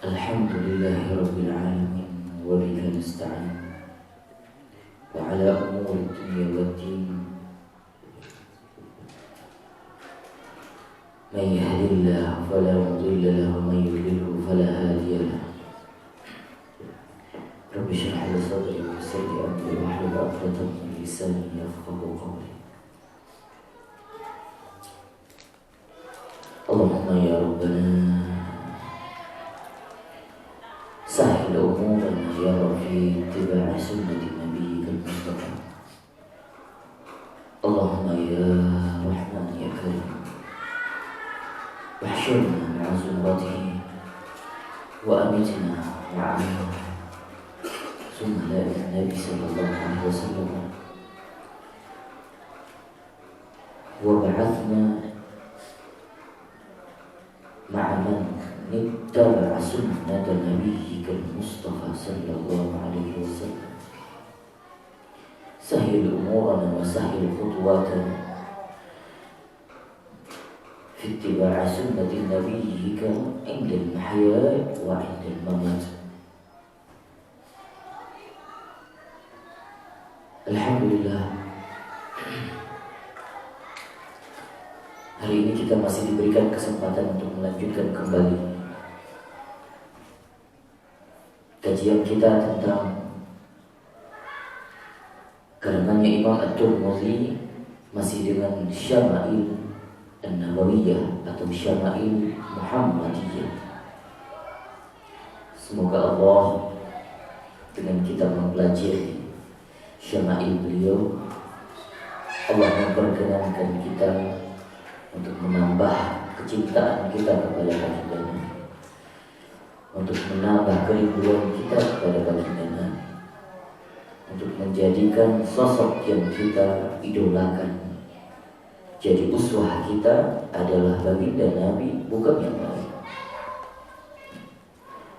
Alhamdulillahi Rabbil Alamin wa bihi nasta'in wa ala umuri dunya waddin man yahdihillahu fala mudilla lahu wa man yudlilhu fala hadiya lahu Rabbi shrah li sadri wa yassir li amri wahlul 'uqdatam min lisani yafqahu qawli Allahumma ya Rabbana سهل أمورنا يا ربي اتباع سنة نبيك المصطفى اللهم يا رحمن يا كريم واحشرنا مع زمرته وأمتنا معه ثم لا النبي صلى الله عليه وسلم وبعثنا مع من اتبع سنة نبيك المصطفى صلى الله عليه وسلم سهل أمورنا وسهل خطواتنا في اتباع سنة نبيك عند المحيا وعند الممات Alhamdulillah. Hari ini kita masih diberikan kesempatan untuk melanjutkan kembali kajian kita tentang karangannya Imam At-Tirmidzi masih dengan Syama'il An-Nabawiyah atau Syama'il Muhammadiyah. Semoga Allah dengan kita mempelajari Syama'il beliau, Allah memperkenankan kita untuk menambah kecintaan kita kepada baginda, untuk menambah kerinduan kita kepada baginda, untuk menjadikan sosok yang kita idolakan. Jadi uswah kita adalah baginda Nabi, bukan yang lain.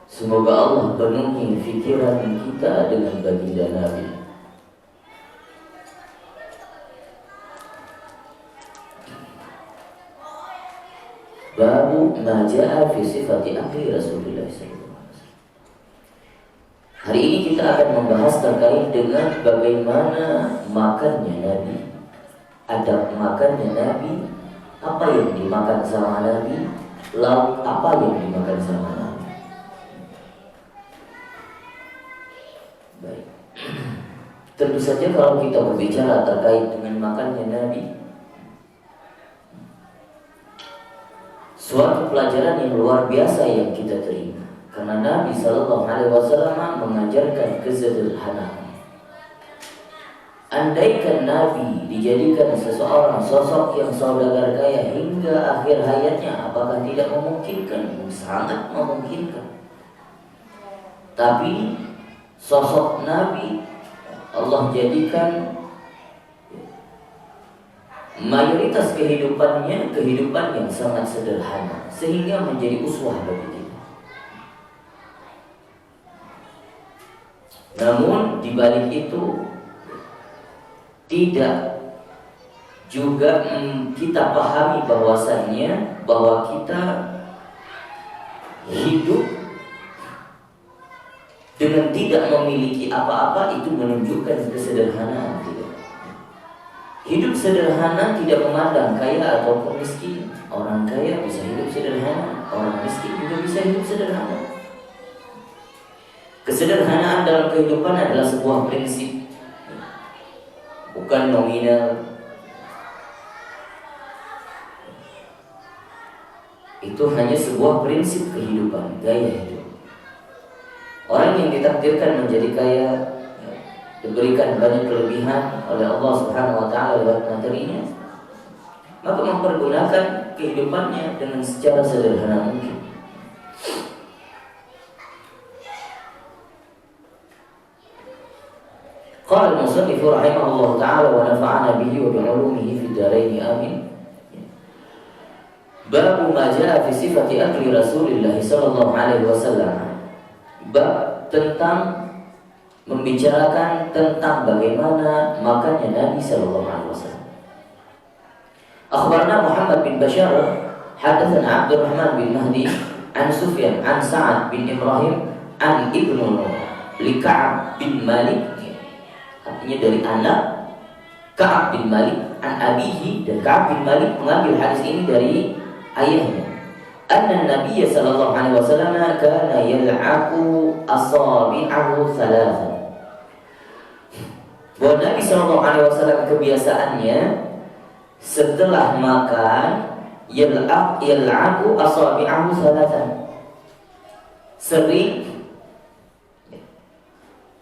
Semoga Allah penuhi fikiran kita dengan baginda Nabi. Babu ma jaa fi sifati akli Rasulullah sallallahu alaihi wasallam. Hari ini kita akan membahas terkait dengan bagaimana makannya Nabi, adab makannya Nabi, apa yang dimakan sama Nabi, lauk apa yang dimakan sama Nabi. Baik. Tentu saja kalau kita berbicara terkait dengan makannya Nabi, suatu pelajaran yang luar biasa yang kita terima, karena Nabi Sallallahu Alaihi Wasallam mengajarkan kesederhanaan. Andaikan Nabi dijadikan seseorang sosok yang saudagar kaya hingga akhir hayatnya, apakah tidak memungkinkan? Sangat memungkinkan. Tapi sosok Nabi Allah jadikan mayoritas kehidupannya kehidupan yang sangat sederhana, sehingga menjadi uswah bagi kita. Namun di balik itu tidak juga kita pahami bahwasannya bahwa kita hidup dengan tidak memiliki apa-apa itu menunjukkan kesederhanaan kita. Hidup sederhana tidak memandang kaya ataupun miskin. Orang kaya bisa hidup sederhana, orang miskin juga bisa hidup sederhana. Kesederhanaan dalam kehidupan adalah sebuah prinsip, bukan nominal. Itu hanya sebuah prinsip kehidupan, gaya hidup. Orang yang ditakdirkan menjadi kaya, diberikan banyak kelebihan oleh Allah Subhanahu wa taala lewat materinya, maka mempergunakan kehidupannya dengan secara sederhana mungkin. Qala al-musannif rahimahullah taala wa nafa'ana bihi wa bi 'ulumihi fid dharain amin. Bab ma jaa fi sifati akli Rasulillah sallallahu alaihi wasallam. Bab tentang membicarakan tentang bagaimana makannya Nabi sallallahu alaihi wasallam. Akhbarna Muhammad bin Bashar hadatsana Abdurrahman bin Mahdi an Sufyan an Sa'ad bin Ibrahim an Ibnu li Ka'ab bin Malik, artinya dari anak Ka'ab bin Malik, an abihi, dan Ka'ab bin Malik mengambil hadis ini dari ayahnya. Anna Nabiy sallallahu alaihi wasallam kana yal'aqu asabi'ahu thalathan. Bahwa Nabi sallallahu alaihi wasallam kebiasaannya setelah makan yal'aqu asabi'ahu thalathan, sering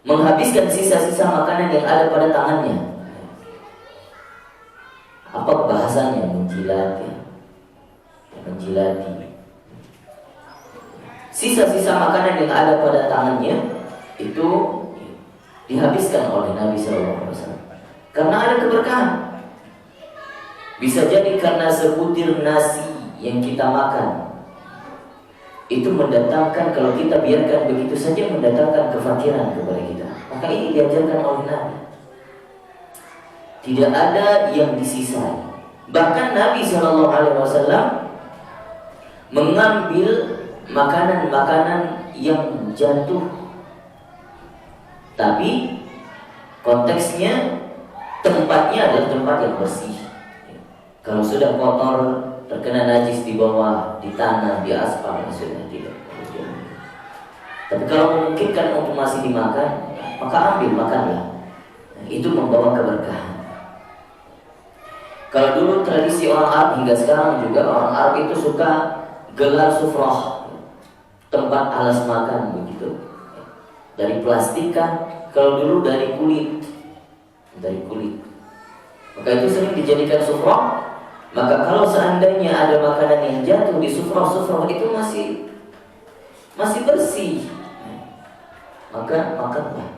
menghabiskan sisa-sisa makanan yang ada pada tangannya. Apa bahasanya? Menjilati. Sisa-sisa makanan yang ada pada tangannya itu dihabiskan oleh Nabi SAW karena ada keberkahan. Bisa jadi karena sebutir nasi yang kita makan itu mendatangkan, kalau kita biarkan begitu saja, mendatangkan kefakiran kepada kita. Maka ini diajarkan oleh Nabi. Tidak ada yang disisai. Bahkan Nabi SAW mengambil makanan-makanan yang jatuh, tapi konteksnya tempatnya adalah tempat yang bersih. Kalau sudah kotor, terkena najis di bawah, di tanah, di aspal, sudah tidak. Tapi kalau memungkinkan untuk masih dimakan, maka ambil, makanlah. Itu membawa keberkahan. Kalau dulu tradisi orang Arab, hingga sekarang juga orang Arab itu suka gelar sufrah, tempat alas makan begitu, dari plastik kan, kalau dulu dari kulit, maka itu sering dijadikan sufrah. Maka kalau seandainya ada makanan yang jatuh di sufrah itu masih bersih, maka makanlah.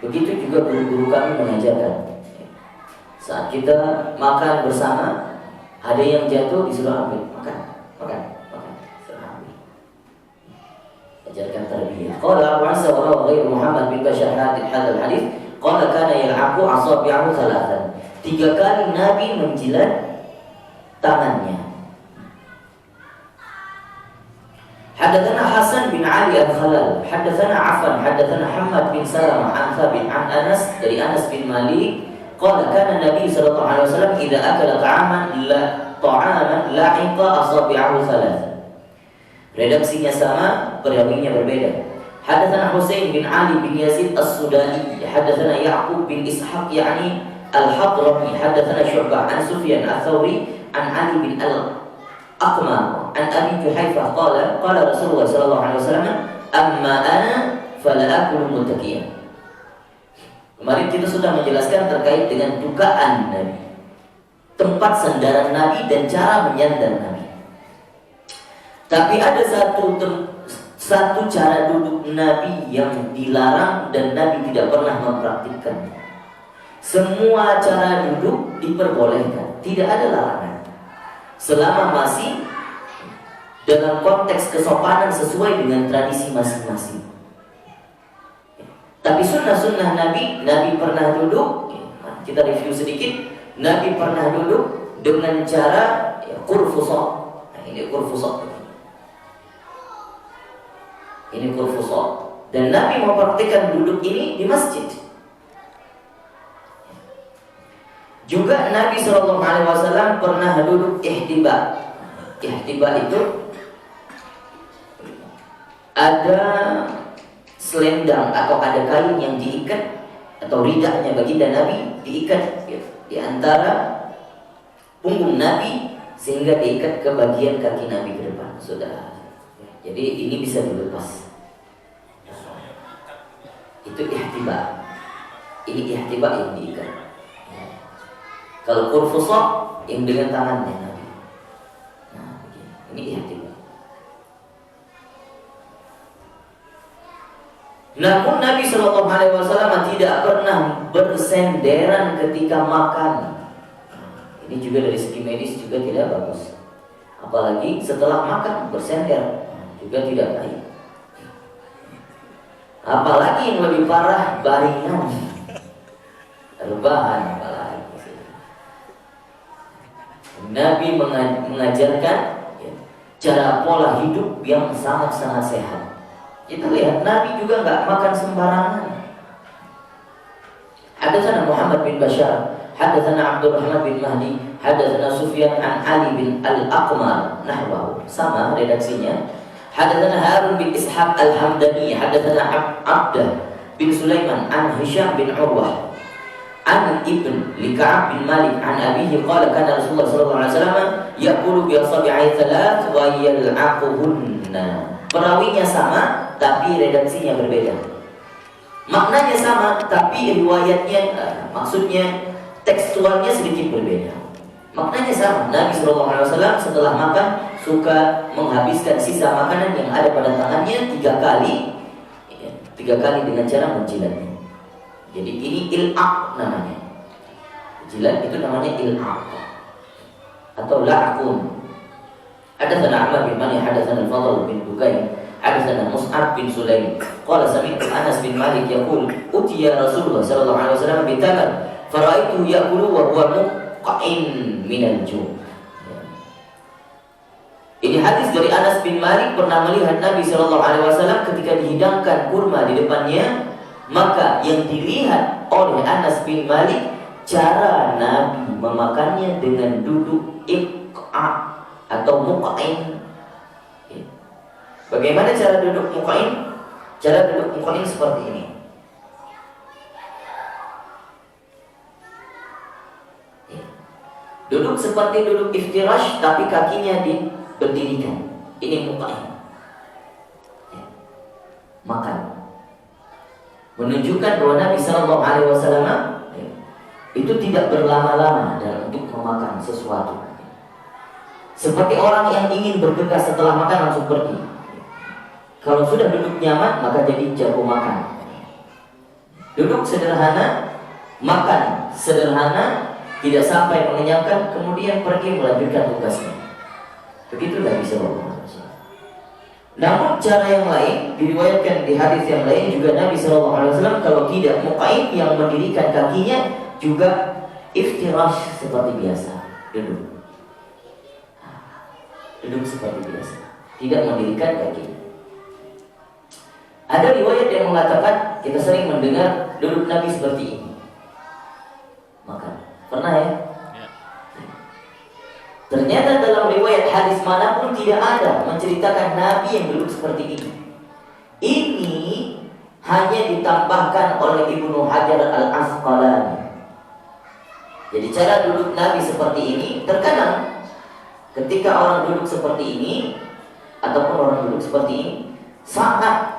Begitu juga guru-guru kami mengajarkan, saat kita makan bersama, ada yang jatuh disuruh ambil, makan. Ajarkan tarbiyah. Qala Abu Isa wa ghairu Muhammad bin Bashar hadzal hadis, qala kana yal'aqu asabi'ahu thalathan. 3 kali Nabi menjilat tangannya. Hadatsana Hasan bin Ali al-Khalal, hadatsana Affan, hadatsana Hammad bin Salamah an Thabit an Anas, dari Anas bin Malik, qala kana Nabi sallallahu alaihi wasallam idza akala ta'aman la'iqa asabi'ahu thalathan. Redaksinya sama, perawinya berbeda. Hadatsana Husain bin Ali bin Yazid as-Sudani, hadatsana Ya'qub bin Ishaq yakni al-Hadrami, hadatsana Syu'bah an Sufyan ats-Tsauri an Ali bin al-Aqma an Abi Juhayfah qala Rasulullah sallallahu alaihi wasallam amma ana fala akulu muttaqiyan. Kemarin kita sudah menjelaskan terkait dengan dukaan Nabi, tempat sandaran Nabi dan cara menyandar Nabi. Tapi ada satu cara duduk Nabi yang dilarang dan Nabi tidak pernah mempraktikkan. Semua cara duduk diperbolehkan, tidak ada larangan, selama masih dalam konteks kesopanan sesuai dengan tradisi masing-masing. Tapi sunnah-sunnah Nabi pernah duduk, kita review sedikit. Nabi pernah duduk dengan cara qurfusah. Ini qurfusah. Dan Nabi mempraktikkan duduk ini di masjid. Juga Nabi SAW pernah duduk ihtiba. Ihtiba itu ada selendang atau ada kain yang diikat, atau ridahnya baginda Nabi diikat di antara punggung Nabi sehingga diikat ke bagian kaki Nabi ke depan. Sudah. Jadi ini bisa dilepas. Itu ihtiba. Ini ihtiba yang diikat. Kalau qurfusah yang dengan tangannya Nabi. Nah, ini ihtiba. Namun Nabi SAW tidak pernah bersenderan ketika makan. Ini juga dari segi medis juga tidak bagus. Apalagi setelah makan bersender juga tidak baik. Apalagi yang lebih parah, baringan, rebahan apalagi. Nabi mengajarkan cara pola hidup yang sangat-sangat sehat. Kita lihat Nabi juga nggak makan sembarangan. Hadatsana Muhammad bin Bashar, hadatsana Abdurrahman bin Mahdi, hadatsana Sufyan an Ali bin Al-Aqmar, nahwahu, sama redaksinya. Hadatsana Harun bin Ishaq Al-Hamdani, hadatsana Abdah bin Sulaiman an Hisham bin Urwah an Ibn li Ka'ab bin Malik an abihi qala kana Rasulullah sallallahu alaihi wasallam yaqulu bi asabi'i thalath wa yal'aquhunna. Perawinya sama tapi redaksinya berbeda. Maknanya sama tapi riwayatnya maksudnya tekstualnya sedikit berbeda. Maknanya sama. Nabi sallallahu alaihi wasallam setelah makan suka menghabiskan sisa makanan yang ada pada tangannya 3 kali. 3 kali dengan cara menjilatnya. Jadi ini il'aq namanya. Jilat itu namanya il'aq atau la'akun. Hadatsana Ahmad bin Mani, hadatsana Al-Fadl bin Dukain, hadatsana Mus'ab bin Sulaim. Qala sami'tu Anas bin Malik yaqul, utiya Rasulullah sallallahu alaihi wasallam bi tamar, fara'aitu ya'kulu wa huwa muqa'in minal ju'. Ini hadis dari Anas bin Malik, pernah melihat Nabi sallallahu alaihi wasallam ketika dihidangkan kurma di depannya, maka yang dilihat oleh Anas bin Malik cara Nabi memakannya dengan duduk iq'a atau muqa'in. Bagaimana cara duduk muqa'in? Cara duduk muqa'in seperti ini. Duduk seperti duduk iftirash tapi kakinya diberdirikan. Ini muqa'in. Makan. Menunjukkan bahwa Nabi sallallahu alaihi wasallam itu tidak berlama-lama dalam untuk memakan sesuatu. Seperti orang yang ingin bergegas setelah makan langsung pergi. Kalau sudah duduk nyaman maka jadi jago makan. Duduk sederhana, makan sederhana, tidak sampai mengenyangkan, kemudian pergi melanjutkan tugasnya. Begitulah bisa bermakan. Namun cara yang lain diriwayatkan di hadis yang lain juga Nabi SAW kalau tidak muqa'in yang mendirikan kakinya juga iftirash seperti biasa, duduk seperti biasa, tidak mendirikan kaki. Ada riwayat yang mengatakan kita sering mendengar duduk Nabi seperti ini. Makan, pernah ya? Ternyata dalam riwayat hadis manapun tidak ada menceritakan Nabi yang duduk seperti ini. Ini hanya ditambahkan oleh Ibnu Hajar Al-Asqalani. Jadi cara duduk Nabi seperti ini, terkadang ketika orang duduk seperti ini ataupun orang duduk seperti ini sangat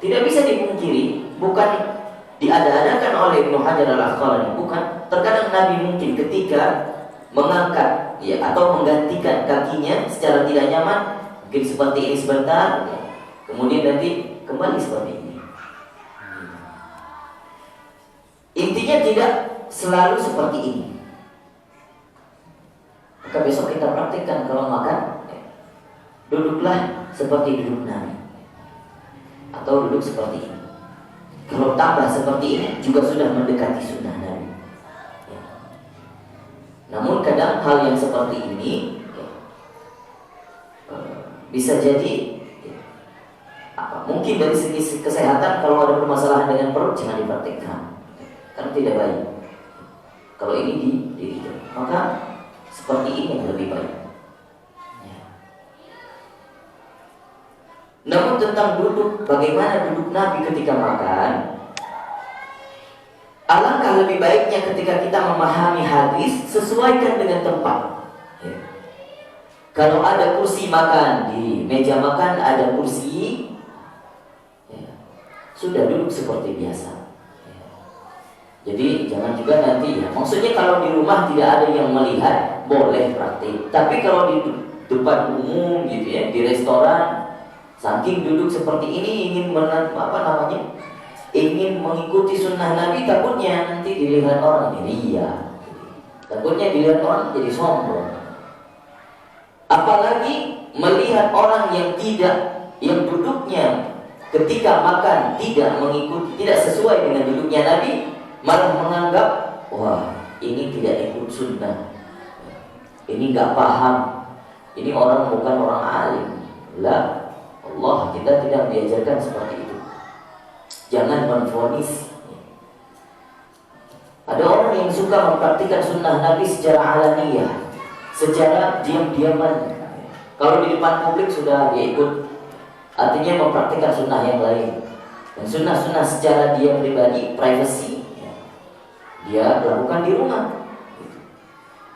tidak bisa dipungkiri, bukan diada-adakan oleh Ibnu Hajar Al-Asqalani, bukan. Terkadang Nabi mungkin ketika mengangkat atau menggantikan kakinya secara tidak nyaman, mungkin seperti ini sebentar, kemudian nanti kembali seperti ini. Intinya tidak selalu seperti ini. Maka besok kita praktikkan kalau makan, duduklah seperti duduk Nabi atau duduk seperti ini. Kalau tambah seperti ini juga sudah mendekati sunnah Nabi. Namun kadang hal yang seperti ini bisa jadi mungkin dari segi kesehatan, kalau ada permasalahan dengan perut jangan dipraktikkan karena tidak baik. Kalau ini didirikan, maka seperti ini yang lebih baik. Namun tentang duduk, bagaimana duduk Nabi ketika makan, alangkah lebih baiknya ketika kita memahami hadis, sesuaikan dengan tempat. Kalau ada kursi makan, di meja makan ada kursi, sudah duduk seperti biasa. Jadi jangan juga nanti maksudnya kalau di rumah tidak ada yang melihat, boleh praktik. Tapi kalau di depan umum gitu di restoran, saking duduk seperti ini ingin ingin mengikuti sunnah Nabi, takutnya nanti dilihat orang ini takutnya dilihat orang jadi sombong. Apalagi melihat orang yang duduknya ketika makan tidak mengikuti, tidak sesuai dengan duduknya Nabi, malah menganggap wah ini tidak ikut sunnah, ini nggak paham, ini orang bukan orang alim. Lah, Allah kita tidak diajarkan seperti itu. Jangan menvonis. Ada orang yang suka mempraktikkan sunnah Nabi secara alaniyah, secara diam-diaman. Kalau di depan publik sudah dia ikut, artinya mempraktikkan sunnah yang lain. Dan sunnah-sunnah secara dia pribadi, privacy, dia lakukan di rumah,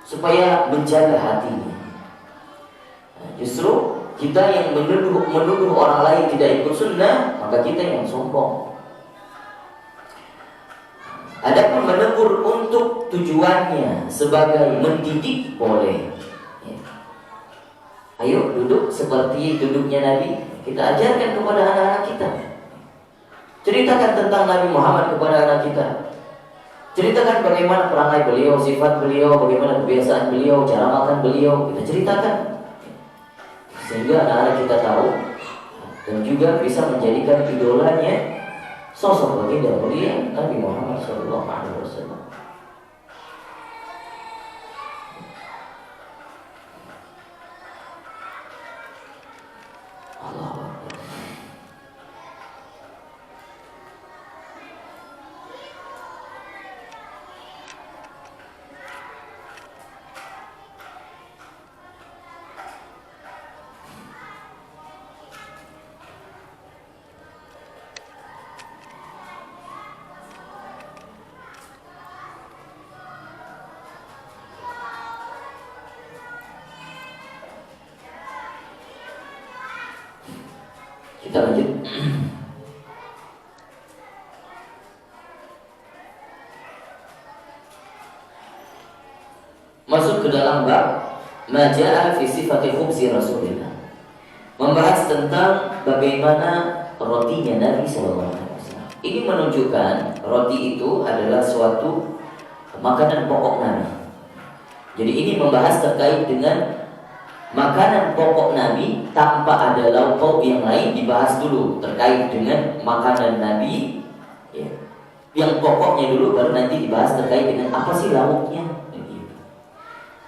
supaya menjaga hatinya. Justru kita yang menuduh orang lain tidak ikut sunnah, maka kita yang sombong. Adapun menegur untuk tujuannya sebagai mendidik boleh. Ayo duduk seperti duduknya Nabi. Kita ajarkan kepada anak-anak kita. Ceritakan tentang Nabi Muhammad kepada anak kita. Ceritakan bagaimana perangai beliau, sifat beliau, bagaimana kebiasaan beliau, cara makan beliau. Kita ceritakan sehingga anak-anak kita tahu dan juga bisa menjadikan idolanya sosok baginda mulia Nabi Muhammad SAW. Allah. Kita lanjut. Masuk ke dalam bab Maja'a fi sifati khubzi Rasulillah, membahas tentang bagaimana rotinya Nabi SAW. Ini menunjukkan roti itu adalah suatu makanan pokok Nabi. Jadi ini membahas terkait dengan makanan pokok Nabi tanpa ada lauk pauk yang lain. Dibahas dulu terkait dengan makanan Nabi ya, yang pokoknya dulu, baru nanti dibahas terkait dengan apa sih lauknya.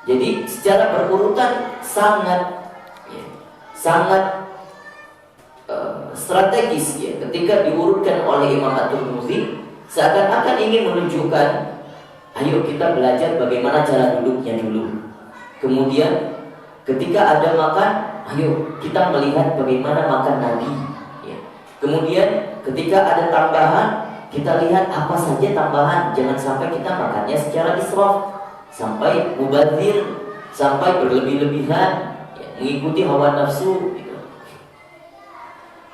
Jadi secara berurutan sangat strategis ya, ketika diurutkan oleh Imam At-Tirmidzi, seakan-akan ingin menunjukkan ayo kita belajar bagaimana cara duduknya dulu. Kemudian ketika ada makan, ayo kita melihat bagaimana makan Nabi ya. Kemudian ketika ada tambahan, kita lihat apa saja tambahan. Jangan sampai kita makannya secara israf, sampai mubadzir, sampai berlebih-lebihan ya, mengikuti hawa nafsu gitu.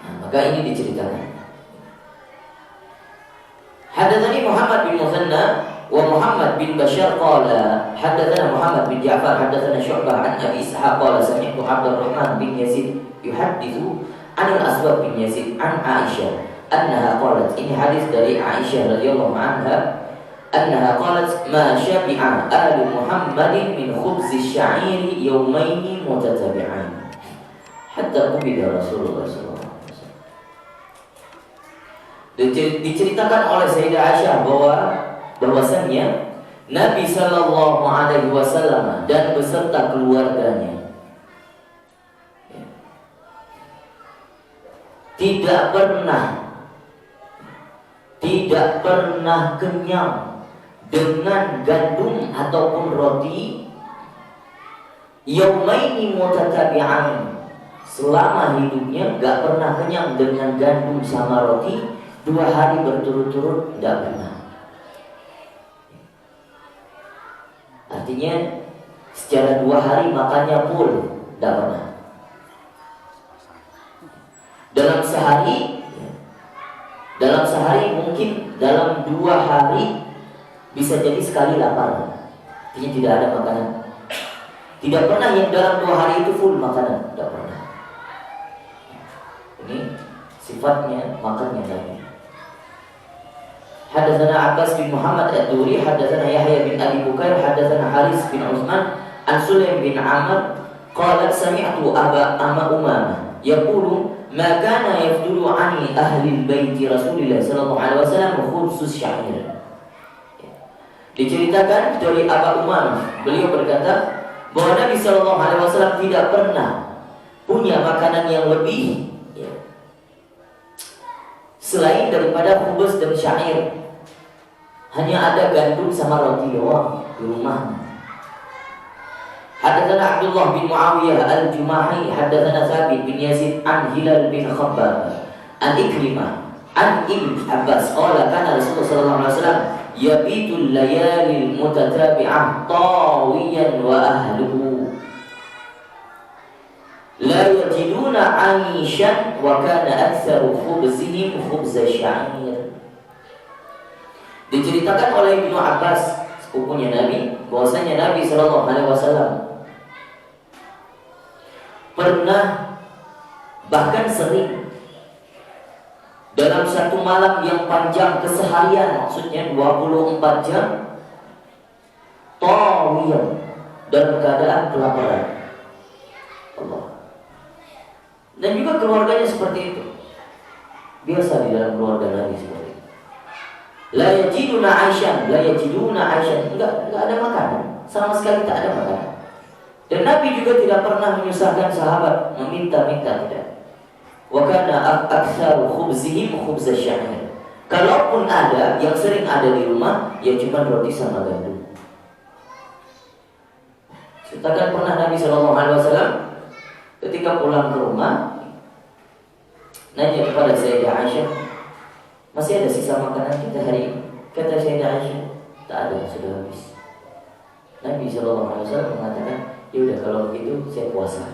Nah, maka ini diceritakan. Hadatsani Muhammad bin Muthanna wa Muhammad bin Bashar qala hadatsana Muhammad bin Ja'far hadatsana Syu'bah an Abi Ishaq qala sami'tu Abdurrahman bin Yazid yuhadditsu an al-Aswad bin Yazid an Aisyah annaha qalat, ini hadis dari Aisyah radhiyallahu anha, annaha qalat ma syabi'a alu Muhammadin min khubzi sya'iri yawmaini mutatabi'ain hatta qubida Rasulullah sallallahu alaihi wasallam. Diceritakan oleh Sayyidah Aisyah bahwasannya Nabi sallallahu alaihi wasallam dan beserta keluarganya tidak pernah kenyang dengan gandum ataupun roti yaumaini mutatabi'ain, selama hidupnya gak pernah kenyang dengan gandum sama roti 2 hari berturut-turut, tidak pernah. Artinya secara 2 hari makannya full, tidak pernah. Dalam sehari mungkin dalam 2 hari bisa jadi sekali lapar. Artinya tidak ada makanan. Tidak pernah yang dalam 2 hari itu full makanan, tidak pernah. Ini sifatnya makannya Nabi. Hadatsana Abbas bin Muhammad ad-Duri, hadatsana Yahya bin Abi Bukair, hadatsana Haris bin Utsman, an Sulaim bin Amr, qala sami'tu Aba Umamah yaqulu ma kana yafdulu 'ani ahli bait Rasulillah sallallahu alaihi wasallam khubzus sya'ir. Diceritakan dari Aba Umamah, beliau berkata bahwa Nabi Shallallahu Alaihi Wasallam tidak pernah punya makanan yang lebih ya, selain daripada khubuz dan syair. Hanya ada gandum sama roti doang di rumah. Hadatsana Abdullah bin Muawiyah al-Jumahi hadatsana Thabit bin Yazid an Hilal bin Khabbab an Ikrimah an Ibn Abbas qala kana Rasulullah sallallahu alaihi wasallam yabitul layalil mutatabi'ah tawiyan wa ahluhu la yajiduna 'aishan wa kana aktsaru khubzihim khubz sya'ir. Diceritakan oleh Ibnu Abbas, sepupunya Nabi, bahwasanya Nabi Shallallahu Alaihi Wasallam pernah, bahkan sering, dalam satu malam yang panjang keseharian, maksudnya 24 jam, tawiyan, dalam keadaan kelaparan. Allah. Dan juga keluarganya seperti itu. Biasa di dalam keluarga Nabi seperti itu. La yajiduna aisyan, enggak ada makanan, sama sekali tak ada makanan. Dan Nabi juga tidak pernah menyusahkan sahabat, meminta-minta, tidak. Wa kana aktsaru khubzihim khubz sya'ir. Kalaupun ada, yang sering ada di rumah ya cuma roti sama gandum. Ceritakan pernah Nabi Shallallahu Alaihi Wasallam ketika pulang ke rumah nanya kepada Sayyidah Aisyah, masih ada sisa makanan kita hari ini? Kata Sayyidah Aisyah, tak ada, sudah habis. Nabi SAW mengatakan, ya udah kalau begitu saya puasa.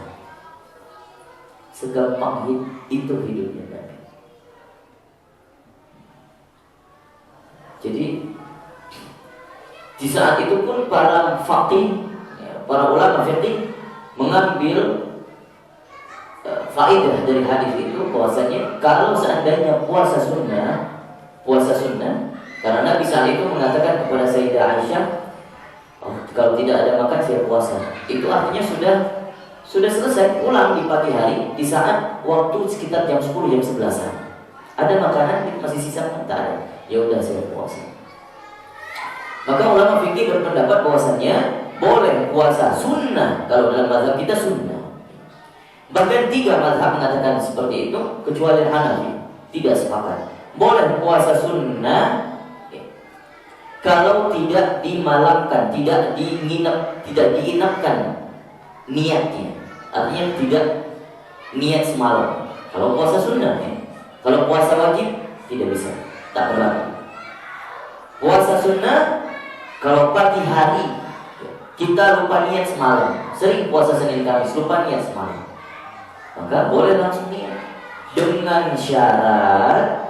Segampang itu hidupnya Nabi. Jadi di saat itu pun para faqih, para ulama fiqih mengambil faedah dari hadis itu, bahwasanya kalau seandainya puasa sunnah, karena Nabi saat itu mengatakan kepada Sayyidah Aisyah, oh, kalau tidak ada makan saya puasa. Itu artinya sudah selesai pulang di pagi hari, di saat waktu sekitar jam 10 jam 11-an. Ada makanan masih sisa, tak ada. Ya udah saya puasa. Maka ulama fikih berpendapat bahwasanya boleh puasa sunnah kalau dalam mazhab kita sunnah. Bahkan 3 mazhab mengatakan seperti itu, kecuali Hanafi tidak sepakat. Boleh puasa sunnah kalau tidak dimalamkan, tidak diinapkan niatnya. Artinya tidak niat semalam. Kalau puasa sunnah, kalau puasa wajib tidak bisa, tak berlaku. Puasa sunnah kalau pagi hari kita lupa niat semalam, sering puasa Senin Kamis lupa niat semalam, maka boleh langsung niat dengan syarat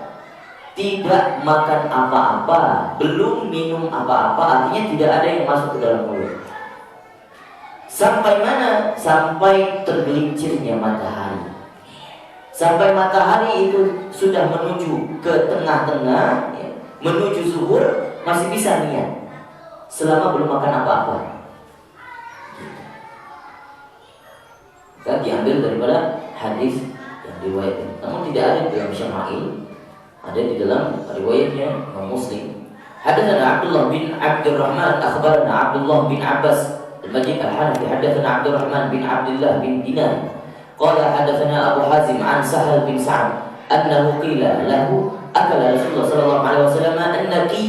tidak makan apa-apa, belum minum apa-apa, artinya tidak ada yang masuk ke dalam mulut. Sampai mana? Sampai tergelincirnya matahari. Sampai matahari itu sudah menuju ke tengah-tengah, ya, menuju zuhur, masih bisa niat selama belum makan apa-apa. Kan diambil daripada hadis yang diriwayatkan, namun tidak ada di dalam Syama'il. Ada di dalam riwayatnya Imam Muslim. Hadatsana Abdullah bin Abdurrahman akhbarana Abdullah bin Abbas al-Majid al-Hanafi hadatsana Abdurrahman bin Abdullah bin Dinar qala hadatsana Abu Hazim an Sahal bin Sa'ad annahu qila lahu akala Rasulullah sallallahu alaihi wasallam an-naqi.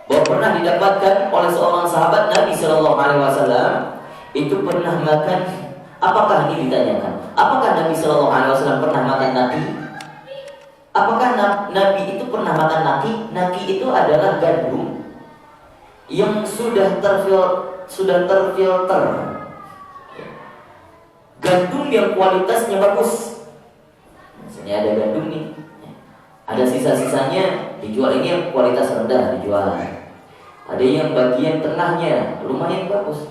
Bahwa pernah didapatkan oleh seorang sahabat Nabi sallallahu alaihi wasallam itu pernah makan. Apakah ini ditanyakan? Apakah Nabi sallallahu alaihi wasallam pernah makan naqi? Apakah Nabi itu pernah makan naki? Naki itu adalah gandum yang sudah terfilter. Gandum yang kualitasnya bagus. Misalnya ada gandum nih, ada sisa-sisanya dijual, ini yang kualitas rendah dijual. Ada yang bagian tengahnya lumayan bagus.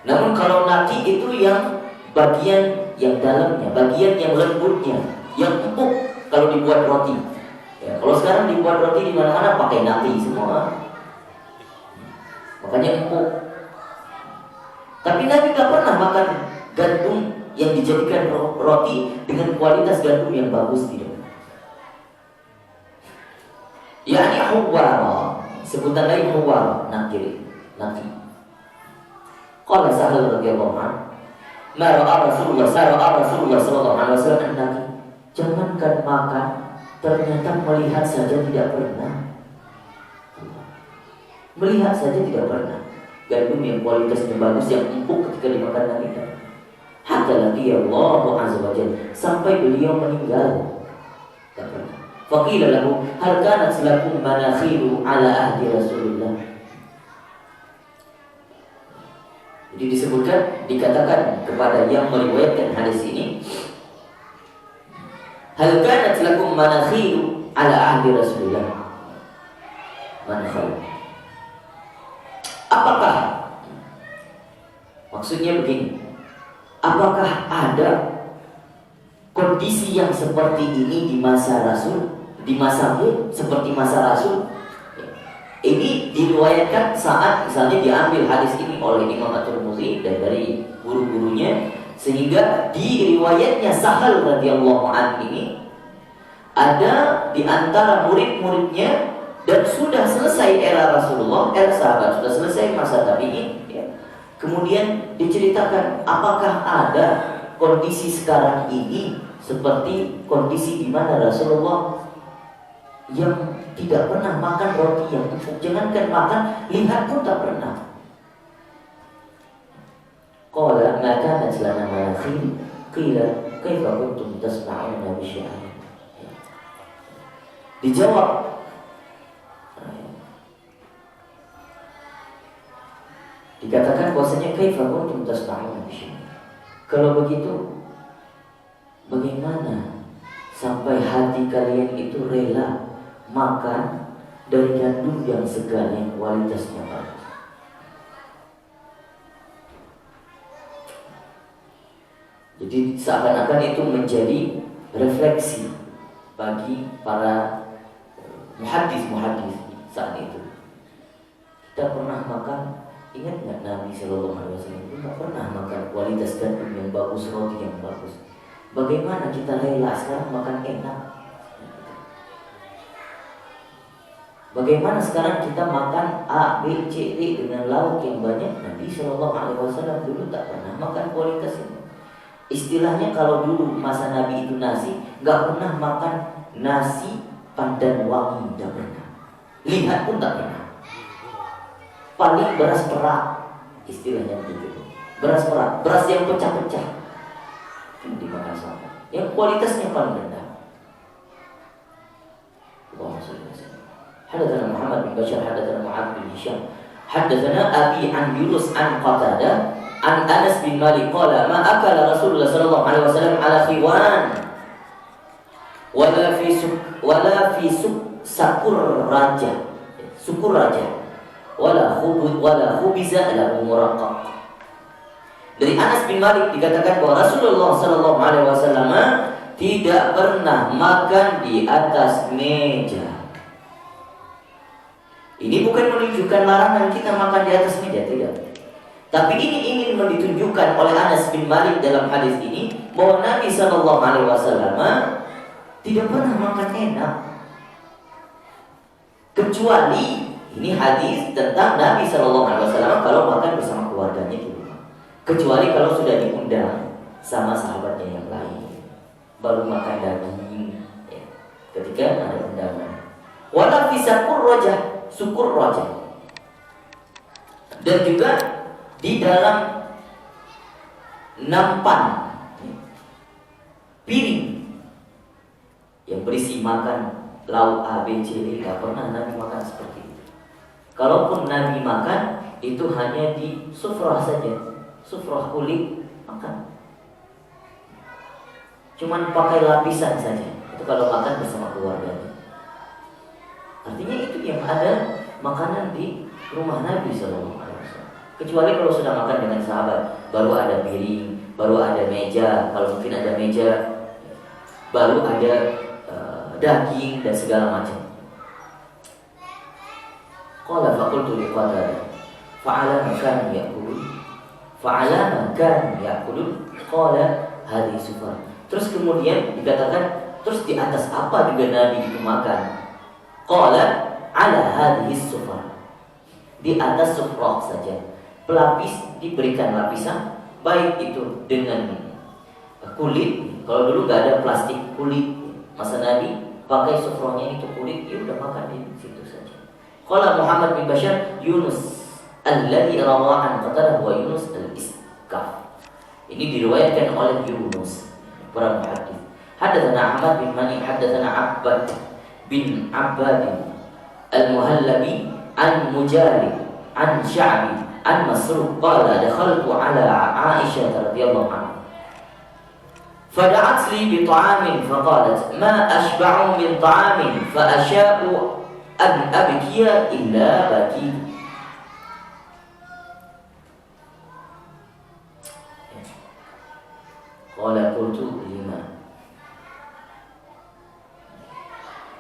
Namun kalau naki itu yang bagian yang dalamnya, bagian yang lembutnya, yang empuk. Kalau dibuat roti, ya, kalau sekarang dibuat roti di mana-mana pakai nati semua, makanya empuk. Tapi Nabi tak pernah makan gandum yang dijadikan roti dengan kualitas gandum yang bagus, tidak. Yani huwara, sebutan lain huwara, naki. Qala Sahal radhiyallahu anhu, "Ma ra'a Rasulullah sallallahu alaihi wasallam lagi." Jangankan makan, ternyata melihat saja tidak pernah. Melihat saja tidak pernah. Gandum yang kualitasnya bagus, yang empuk ketika dimakan Nabi. Hatta lagi Allah azza wa jalla, sampai beliau meninggal. Tak pernah. Faqila lahu, hal kanat lakum manakhiru ala ahdi Rasulillah. Jadi disebutkan, dikatakan kepada yang meriwayatkan hadis ini, hal kanat lakum manakhiru ala ahdi Rasulillah. Manakhir. Apakah, maksudnya begini, apakah ada kondisi yang seperti ini di masa Rasul, di masamu seperti masa Rasul? Ini diriwayatkan saat misalnya diambil hadis ini oleh Imam At-Tirmidzi dan dari guru-gurunya, sehingga di riwayatnya Sahal radhiyallahu anhu ini ada di antara murid-muridnya dan sudah selesai era Rasulullah, era sahabat, sudah selesai masa tabi'in, ya. Kemudian diceritakan apakah ada kondisi sekarang ini seperti kondisi di mana Rasulullah yang tidak pernah makan roti yang empuk, jangankan makan, lihat pun tak pernah. Qala ma kanat lana manakhir qila kaifa kuntum tasma'una bi syai'in. Dijawab, dikatakan bahwasanya kaifa kuntum tasma'una bi syai'in. Kalau begitu, bagaimana sampai hati kalian itu rela makan dari gandum yang segar yang kualitasnya bagus? Jadi seakan-akan itu menjadi refleksi bagi para muhaddis saat itu. Kita pernah makan, ingat nggak Nabi Shallallahu Alaihi Wasallam itu nggak pernah makan kualitas gandum yang bagus, roti yang bagus. Bagaimana kita rela sekarang makan enak? Bagaimana sekarang kita makan A, B, C, D dengan lauk yang banyak? Nabi Shallallahu Alaihi Wasallam dulu tak pernah makan kualitas ini. Istilahnya kalau dulu masa Nabi itu nasi, nggak pernah makan nasi pandan wangi, tidak pernah. Lihat pun tak pernah. Paling beras perak, istilahnya begitu. Beras perak, beras yang pecah-pecah, itu dimakan sama. Yang kualitasnya paling rendah. Allahumma shalli ala sayyidina. Hadatsana Muhammad bin Bashar, hadatsana Mu'adz bin Hisham, hadatsana Abi an Yunus an Qatadah an Anas bin Malik qala ma akala Rasulullah sallallahu alaihi wasallam ala khiwan wala fi sakur raja wala khubiza lahu muraqqaq. Dari Anas bin Malik dikatakan bahwa Rasulullah sallallahu alaihi wasallam tidak pernah makan di atas meja. Ini bukan menunjukkan larangan kita makan di atas meja, tidak. Tapi ini ingin ditunjukkan oleh Anas bin Malik dalam hadis ini bahwa Nabi Shallallahu Alaihi Wasallam tidak pernah makan enak, kecuali ini hadis tentang Nabi Shallallahu Alaihi Wasallam kalau makan bersama keluarganya di rumah. Kecuali kalau sudah diundang sama sahabatnya yang lain, baru makan daging. Ya, ketika ada undangan. Wala fi syukur rojah, dan juga di dalam nampan piring yang berisi makan lauk A, B, C, D, tidak pernah Nabi makan seperti itu. Kalaupun Nabi makan, itu hanya di sufrah saja, sufrah kulit makan, cuman pakai lapisan saja. Itu kalau makan bersama keluarganya. Artinya itu yang ada makanan di rumah Nabi Sallallahu Alaihi Wasallam. Kecuali kalau sudah makan dengan sahabat, baru ada piring, baru ada meja. Kalau mungkin ada meja, baru ada daging dan segala macam. Qala faqultu liqatada fa'ala makan ya'kulun qala hadhihi sufar. Terus kemudian dikatakan, terus di atas apa juga Nabi itu makan? Qala ala hadhihi sufar, di atas sufrah saja. pelapis, diberikan lapisan, baik itu dengan kulit. Kalau dulu nggak ada plastik, kulit. Masa Nabi pakai sufrohnya itu kulit, ya udah makan di situ saja. Qala Muhammad bin Bashar, Yunus alladhi rawa an Qatadah wa Yunus al-Iskaf. Ini diriwayatkan oleh Yunus, para muhaddits. Hadatsana Ahmad bin Mani, hadatsana Abbad bin Abbad al-Muhallabi an Mujalid an Sya'bi an Masruq qala dakhaltu ala Aisyah radhiyallahu anha فدعت لي بطعام فقالت ما أشبع من طعام فأشاء أن أبكي إلا بكيت. قال قلت لما.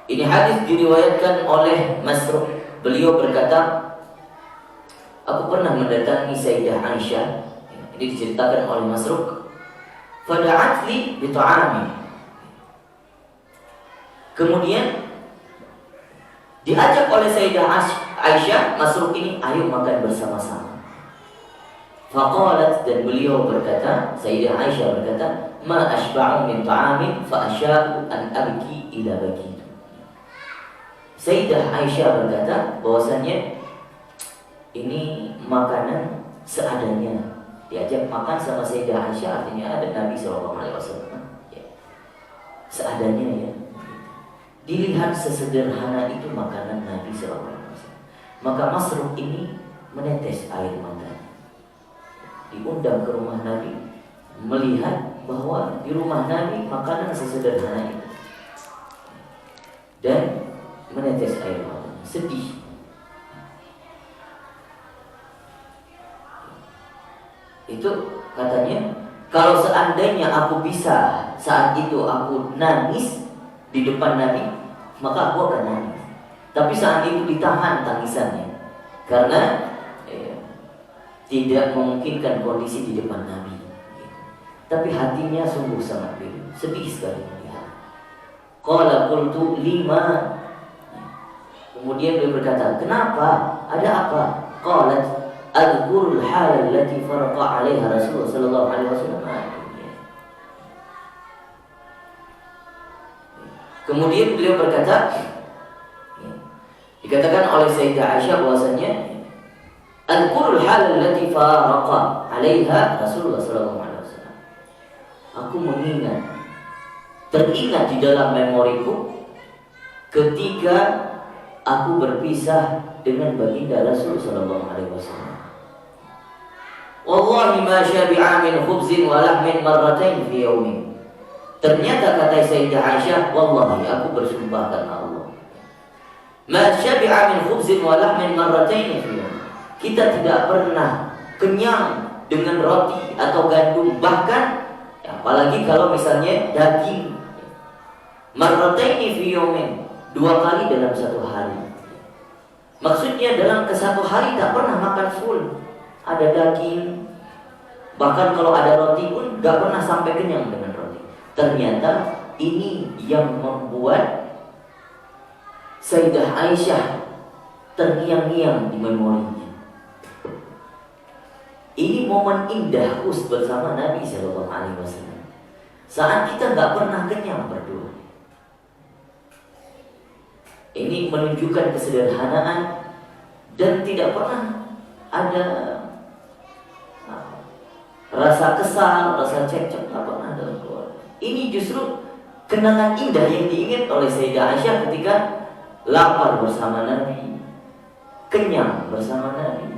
Ini hadis diriwayatkan oleh Masruq. Beliau berkata, aku pernah mendatangi Sayyidah Aisyah. Ini diceritakan oleh Masruq. Fada'at li bit'ami. Kemudian diajak oleh Sayyidah Aisyah, Masruq ini, ayo makan bersama-sama. Faqalat, dan beliau berkata, Sayyidah Aisyah berkata, ma ashba'u min ta'amin fa asya'u an abki ila bakitu. Sayyidah Aisyah berkata bahwasannya ini makanan seadanya. Diajak makan sama Sayyidah Aisyah, artinya ada Nabi SAW, ya. Seadanya, ya. Dilihat sesederhana itu makanan Nabi SAW. Maka Masruq ini menetes air mata. Diundang ke rumah Nabi, melihat bahwa di rumah Nabi makanan sesederhana itu, dan menetes air mata, sedih. Itu katanya, kalau seandainya aku bisa saat itu aku nangis di depan Nabi, maka aku akan nangis. Tapi saat itu ditahan tangisannya karena tidak memungkinkan kondisi di depan Nabi. Tapi hatinya sungguh sangat pilu, sedih sekali melihat. Qala qultu lima. Kemudian beliau berkata, kenapa? Ada apa? Qalat Al-Qurul hal allati faraqa 'alaiha Rasulullah sallallahu alaihi wasallam. Kemudian beliau berkata, dikatakan oleh Sayyidah Aisyah bahwasanya Al-Qurul hal allati faraqa 'alaiha Rasulullah sallallahu alaihi wasallam. Aku teringat di dalam memoriku ketika aku berpisah dengan baginda Rasul sallallahu alaihi wasallam. Wallahi ma syabi'a min khubzin wa lahmin marratain fi yawmin. Ternyata kata Sayyidah Aisyah, wallahi aku bersumpah karena Allah, ma syabi'a min khubzin wa lahmin marratain fi yawmin. Kita tidak pernah kenyang dengan roti atau gandum, bahkan apalagi kalau misalnya daging. Marratain fi yawmin, 2 kali dalam 1 hari. Maksudnya dalam satu hari tak pernah makan full. Ada daging, bahkan kalau ada roti pun gak pernah sampai kenyang dengan roti. Ternyata ini yang membuat Sayyidah Aisyah terngiang-ngiang di memorinya. Ini momen indah us bersama Nabi SAW. Saat kita gak pernah kenyang berdua. Ini menunjukkan kesederhanaan dan tidak pernah ada rasa kesal, rasa cekcok, tak pernah dalam keluarga. Ini justru kenangan indah yang diingat oleh Sayyidah Aisyah ketika lapar bersama Nabi, kenyang bersama Nabi.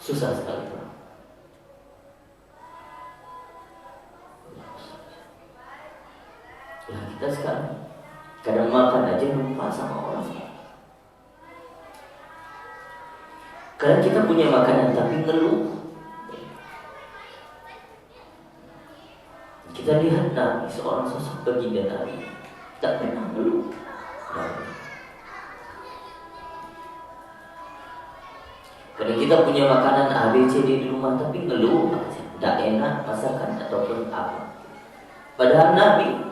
Susah sekali, Pak. Ya, kita sekarang kadang makan aja lupa sama orang. Kadang kita punya makanan tapi ngeluh. Kita lihat Nabi, seorang sosok baginda Nabi, tak pernah ngeluh. Kadang kita punya makanan A, B, C, D di rumah tapi ngeluh aja. tidak enak masakan ataupun apa. Padahal Nabi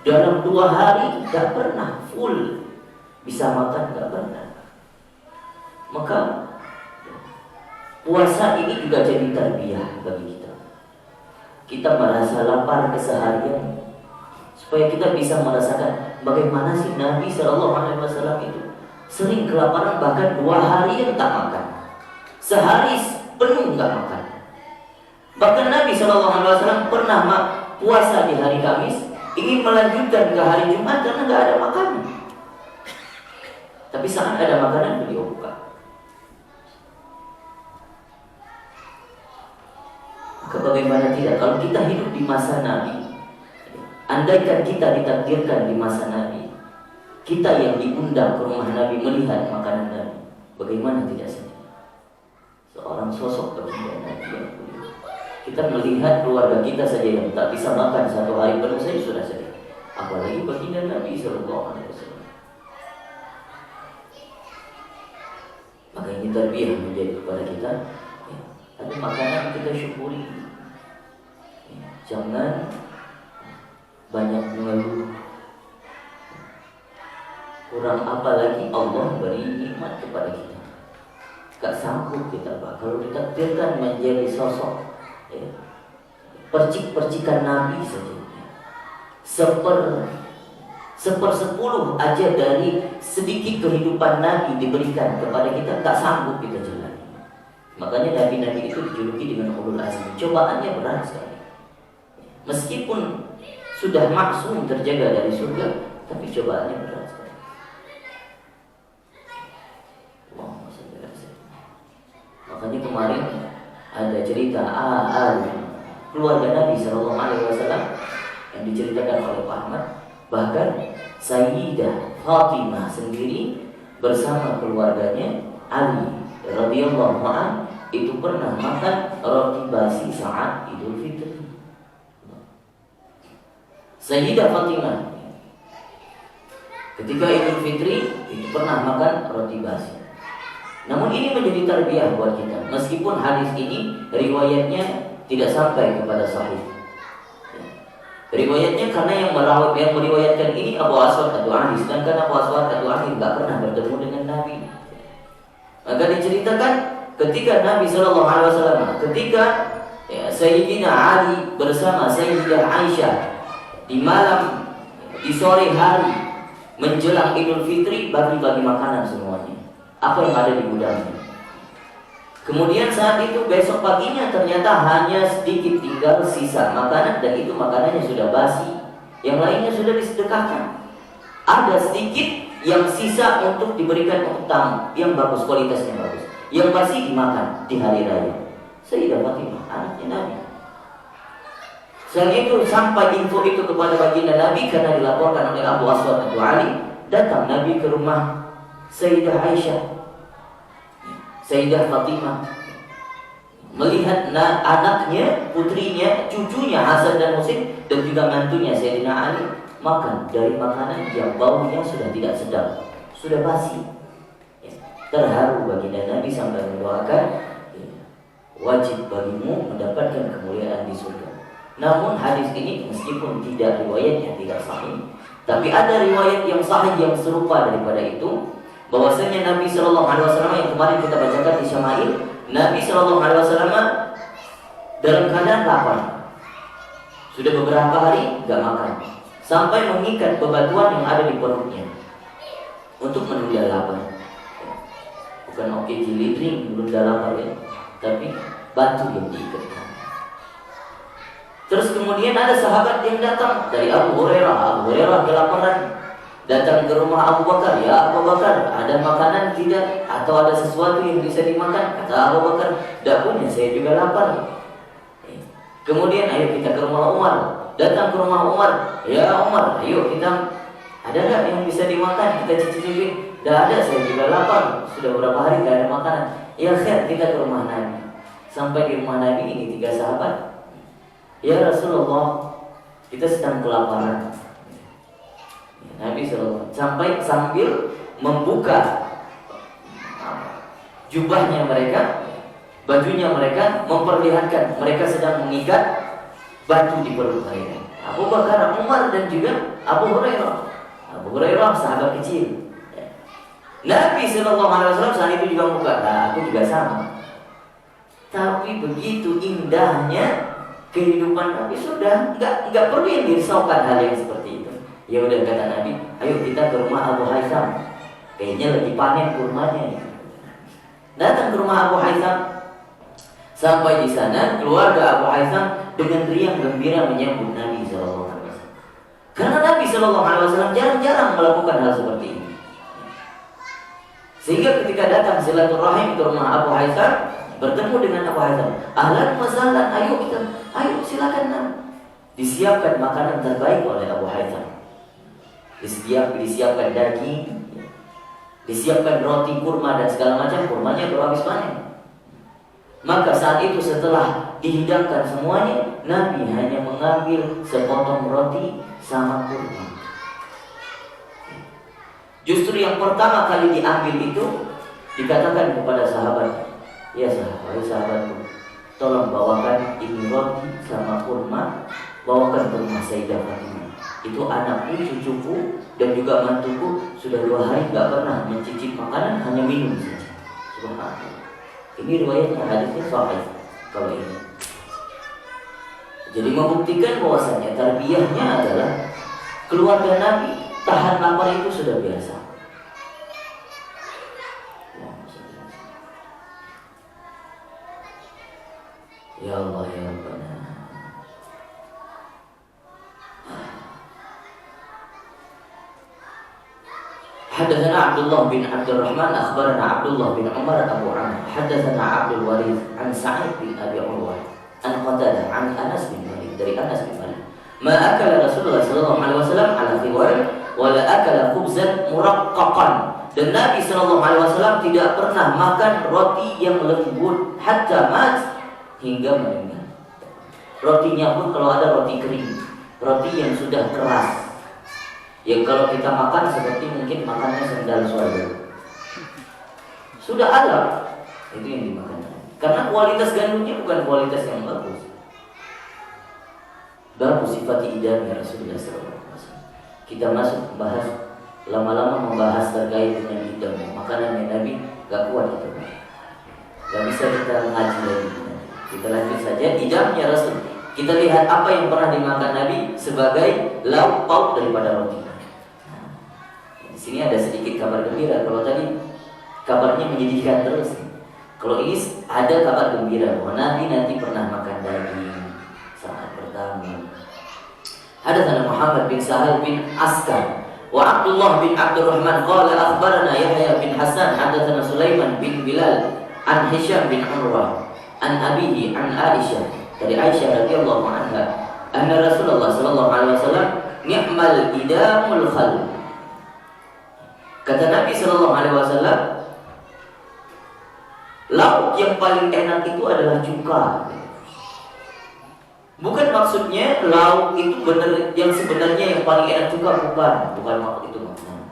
dalam 2 hari tidak pernah full bisa makan, tidak pernah. Maka puasa ini juga jadi tarbiyah bagi kita. Kita merasa lapar keseharian, supaya kita bisa merasakan bagaimana sih Nabi Shallallahu Alaihi Wasallam itu sering kelaparan, bahkan 2 hari yang tak makan, sehari penuh nggak makan. Bahkan Nabi Shallallahu Alaihi Wasallam pernah puasa di hari Kamis, ingin melanjutkan ke hari Jumat karena nggak ada makanan. Tapi saat ada makanan beliau buka. Bagaimana tidak kalau kita hidup di masa Nabi? Andaikan kita ditakdirkan di masa Nabi, kita yang diundang ke rumah Nabi melihat makanan Nabi, bagaimana tidak sedih? Seorang sosok baginda Nabi yang mulia. Kita melihat keluarga kita saja yang tak bisa makan 1 hari penuh saja sudah sedih, apalagi baginda Nabi Sallallahu Alaihi Wasallam. Maka ini tarbiyah menjadi kepada kita. Ada makanan kita syukuri. Jangan banyak mengeluh. Kurang apa lagi Allah beri nikmat kepada kita. Gak sanggup kita Pak. Kalau ditakdirkan menjadi sosok percikan Nabi saja, 1/10 aja dari sedikit kehidupan Nabi diberikan kepada kita, tak sanggup kita jalani. Makanya Nabi-Nabi itu dijuluki dengan ulul azmi. Cobaannya berat sekali. Meskipun sudah maksum terjaga dari surga, tapi cobaannya berat sekali. Makanya kemarin ada cerita keluarga Nabi Shallallahu Alaihi Wasallam yang diceritakan oleh Pak Ahmad. Bahkan Sayyidah Fatimah sendiri bersama keluarganya Ali radhiyallahu anhu itu pernah makan roti basi saat Idul Fitri. Sayyidah Fatimah ketika Idul Fitri itu pernah makan roti basi. Namun ini menjadi tarbiyah buat kita. Meskipun hadis ini riwayatnya tidak sampai kepada sahih. Riwayatnya karena yang meriwayatkan ini Abu Aswad Ad-Du'ali, sedangkan Abu Aswad Ad-Du'ali tidak pernah bertemu dengan Nabi. Maka diceritakan ketika Nabi Shallallahu Alaihi Wasallam, ketika Sayyidina Ali bersama Sayyidah Aisyah di malam, di sore hari menjelang Idul Fitri, bagi-bagi makanan semuanya. Apa yang ada di gudangnya. Kemudian saat itu besok paginya ternyata hanya sedikit tinggal sisa makanan, dan itu makanannya sudah basi. Yang lainnya sudah disedekahkan. Ada sedikit yang sisa untuk diberikan untuk tamu, yang bagus, kualitasnya bagus. Yang basi dimakan di hari raya. Sayyidah Fatimah, anaknya Nabi. Saat itu sampai info itu kepada baginda Nabi karena dilaporkan oleh Abu Aswad Ad-Du'ali. Datang Nabi ke rumah Sayyidah Aisyah, Sayyidah Fatimah, melihat anaknya, putrinya, cucunya Hasan dan Husain, dan juga mantunya Sayyidina Ali makan dari makanan yang baunya sudah tidak sedap, sudah basi. Terharu baginda Nabi sampai mendoakan, wajib bagimu mendapatkan kemuliaan di surga. Namun hadis ini meskipun tidak riwayatnya tidak sahih, tapi ada riwayat yang sahih yang serupa daripada itu, bahwasanya Nabi Shallallahu Alaihi Wasallam yang kemarin kita bacakan di Syama'il, Nabi Shallallahu Alaihi Wasallam dalam keadaan lapar, sudah beberapa hari gak makan, sampai mengikat bebatuan yang ada di perutnya untuk menunda lapar. Bukan jilidring menunda lapar ya, tapi batu yang diikatkan. Terus kemudian ada sahabat yang datang dari Abu Hurairah kelaparan, datang ke rumah Abu Bakar. Ya Abu Bakar, ada makanan tidak? Atau ada sesuatu yang bisa dimakan? Kata Abu Bakar, tidak punya, saya juga lapar. Kemudian ayo kita ke rumah Umar. Datang ke rumah Umar. Ya Umar, ayo kita, ada nggak yang bisa dimakan? Kita cicipin. Tidak ada, saya juga lapar. Sudah beberapa hari tidak ada makanan. Ya khair, kita ke rumah Nabi. Sampai di rumah Nabi ini 3 sahabat. Ya Rasulullah, kita sedang kelaparan. Nabi SAW sambil membuka jubahnya mereka, bajunya mereka memperlihatkan mereka sedang mengikat batu di perut mereka. Abu Bakar, Umar dan juga Abu Hurairah. Abu Hurairah sahabat kecil. Nabi SAW saat itu juga buka, aku juga sama. Tapi begitu indahnya kehidupan Nabi, sudah nggak perlu yang dirisaukan hal yang seperti itu. Ya udah, kata Nabi, ayo kita ke rumah Abu Haitham. Kayaknya lagi panen kurmanya ya. Datang ke rumah Abu Haitham. Sampai di sana, keluarga Abu Haitham dengan riang gembira menyambut Nabi SAW. Karena Nabi SAW jarang-jarang melakukan hal seperti ini. Sehingga ketika datang silaturahim ke rumah Abu Haitham, bertemu dengan Abu Haitham, ahlan wa sahlan, ayo silakan Nabi. Disiapkan makanan terbaik oleh Abu Haitham. Disiapkan daging, disiapkan roti, kurma dan segala macam. Kurmanya baru habis panen. Maka saat itu setelah dihidangkan semuanya, Nabi hanya mengambil sepotong roti sama kurma. Justru yang pertama kali diambil itu dikatakan kepada sahabat, ya sahabatku, tolong bawakan ini roti sama kurma, bawakan ke rumah Sayyidah Fatimah. Itu anakku, cucuku, dan juga mantuku sudah 2 hari gak pernah mencicip makanan, hanya minum saja. Subhanallah. Ini riwayatnya, hadisnya sahih kalau ini. Jadi membuktikan bahwasanya tarbiyahnya adalah keluarga Nabi tahan lapar itu sudah biasa. Ya Allah ya Rabbana. حدثنا عبد الله بن عبد الرحمن أخبرنا عبد الله بن عمر أبو عمرو حدثنا عبد الوريث عن سعيد بن أبي عروة عن قتادة عن أنس بن مالك dari Anas bin Malik ما أكل رسول الله صلى الله عليه وسلم على خوار ولا أكل خبزا مرققا. Dan Nabi SAW tidak pernah makan roti yang lembut hatta mat, hingga meninggal. Rotinya pun kalau ada roti kering, roti yang sudah keras, yang kalau kita makan seperti mungkin makannya sendal suara, sudah ada, itu yang dimakan. Karena kualitas gandumnya bukan kualitas yang bagus. Baru sifat idamnya Rasulullah SAW. Kita masuk membahas, lama-lama membahas terkait dengan idam makanan Nabi, gak kuat itu, gak bisa kita ngaji lagi. Kita lanjut saja idamnya Rasul. Kita lihat apa yang pernah dimakan Nabi sebagai lauk pauk daripada roti. Di sini ada sedikit kabar gembira. Kalau tadi kabarnya menyedihkan terus, kalau ini ada kabar gembira bahwa Nabi nanti pernah makan daging saat pertama. Hadatsana Muhammad bin Sahal bin Askar wa Abdullah bin Abdurrahman qala akhbarana Yahya bin Hasan hadatsana Sulaiman bin Bilal an Hisham bin Urwah an abihi an Aisyah, dari Aisyah radhiyallahu anha anna Rasulullah sallallahu alaihi wasallam ni'mal idamul khal. Kata Nabi sallallahu alaihi wasallam, lauk yang paling enak itu adalah cuka. Bukan maksudnya lauk itu benar yang sebenarnya yang paling enak cuka, bukan maksud itu maksudnya.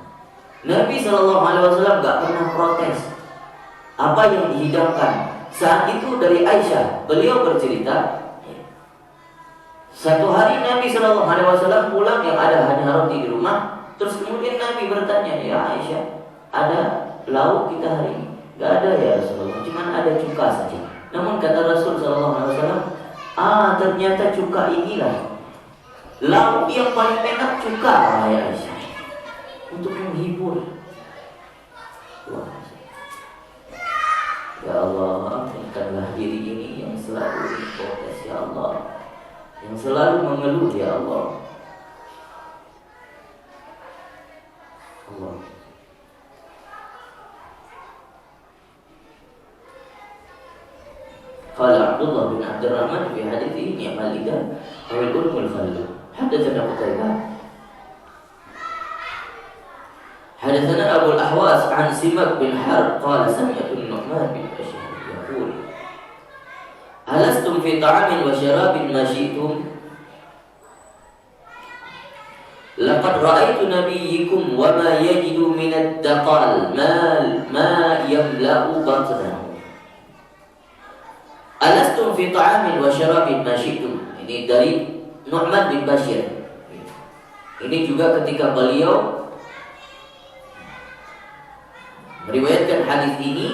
Nabi sallallahu alaihi wasallam enggak pernah protes apa yang dihidangkan. Saat itu dari Aisyah, beliau bercerita, satu hari Nabi sallallahu alaihi wasallam pulang yang ada hanya roti di rumah. Terus kemudian Nabi bertanya, ya Aisyah, ada lauk kita hari ini? Gak ada ya Rasulullah, cuma ada cuka saja. Namun kata Rasul SAW, ternyata cuka inilah lauk yang paling enak, cuka ya Aisyah, untuk menghibur. Ya Allah, ampunkanlah diri ini yang selalu diprotes ya Allah, yang selalu mengeluh ya Allah. قال عبد الله بن عبد الرحمن في حديثه نعم الإدام أو الأم الخل. حدثنا قتيبة حدثنا أبو الأحواس عن سماك بن حرب قال سمعت النعمان بن بشير يقول ألستم في طعام وشراب ما شئتم لقد رأيت نبيكم وما يجد من الدقال ما يملأ بطنه. fi ta'amin wa syarabin ma syi'tum. Ini dari Nu'man bin Bashir. Ini juga ketika beliau meriwayatkan hadis ini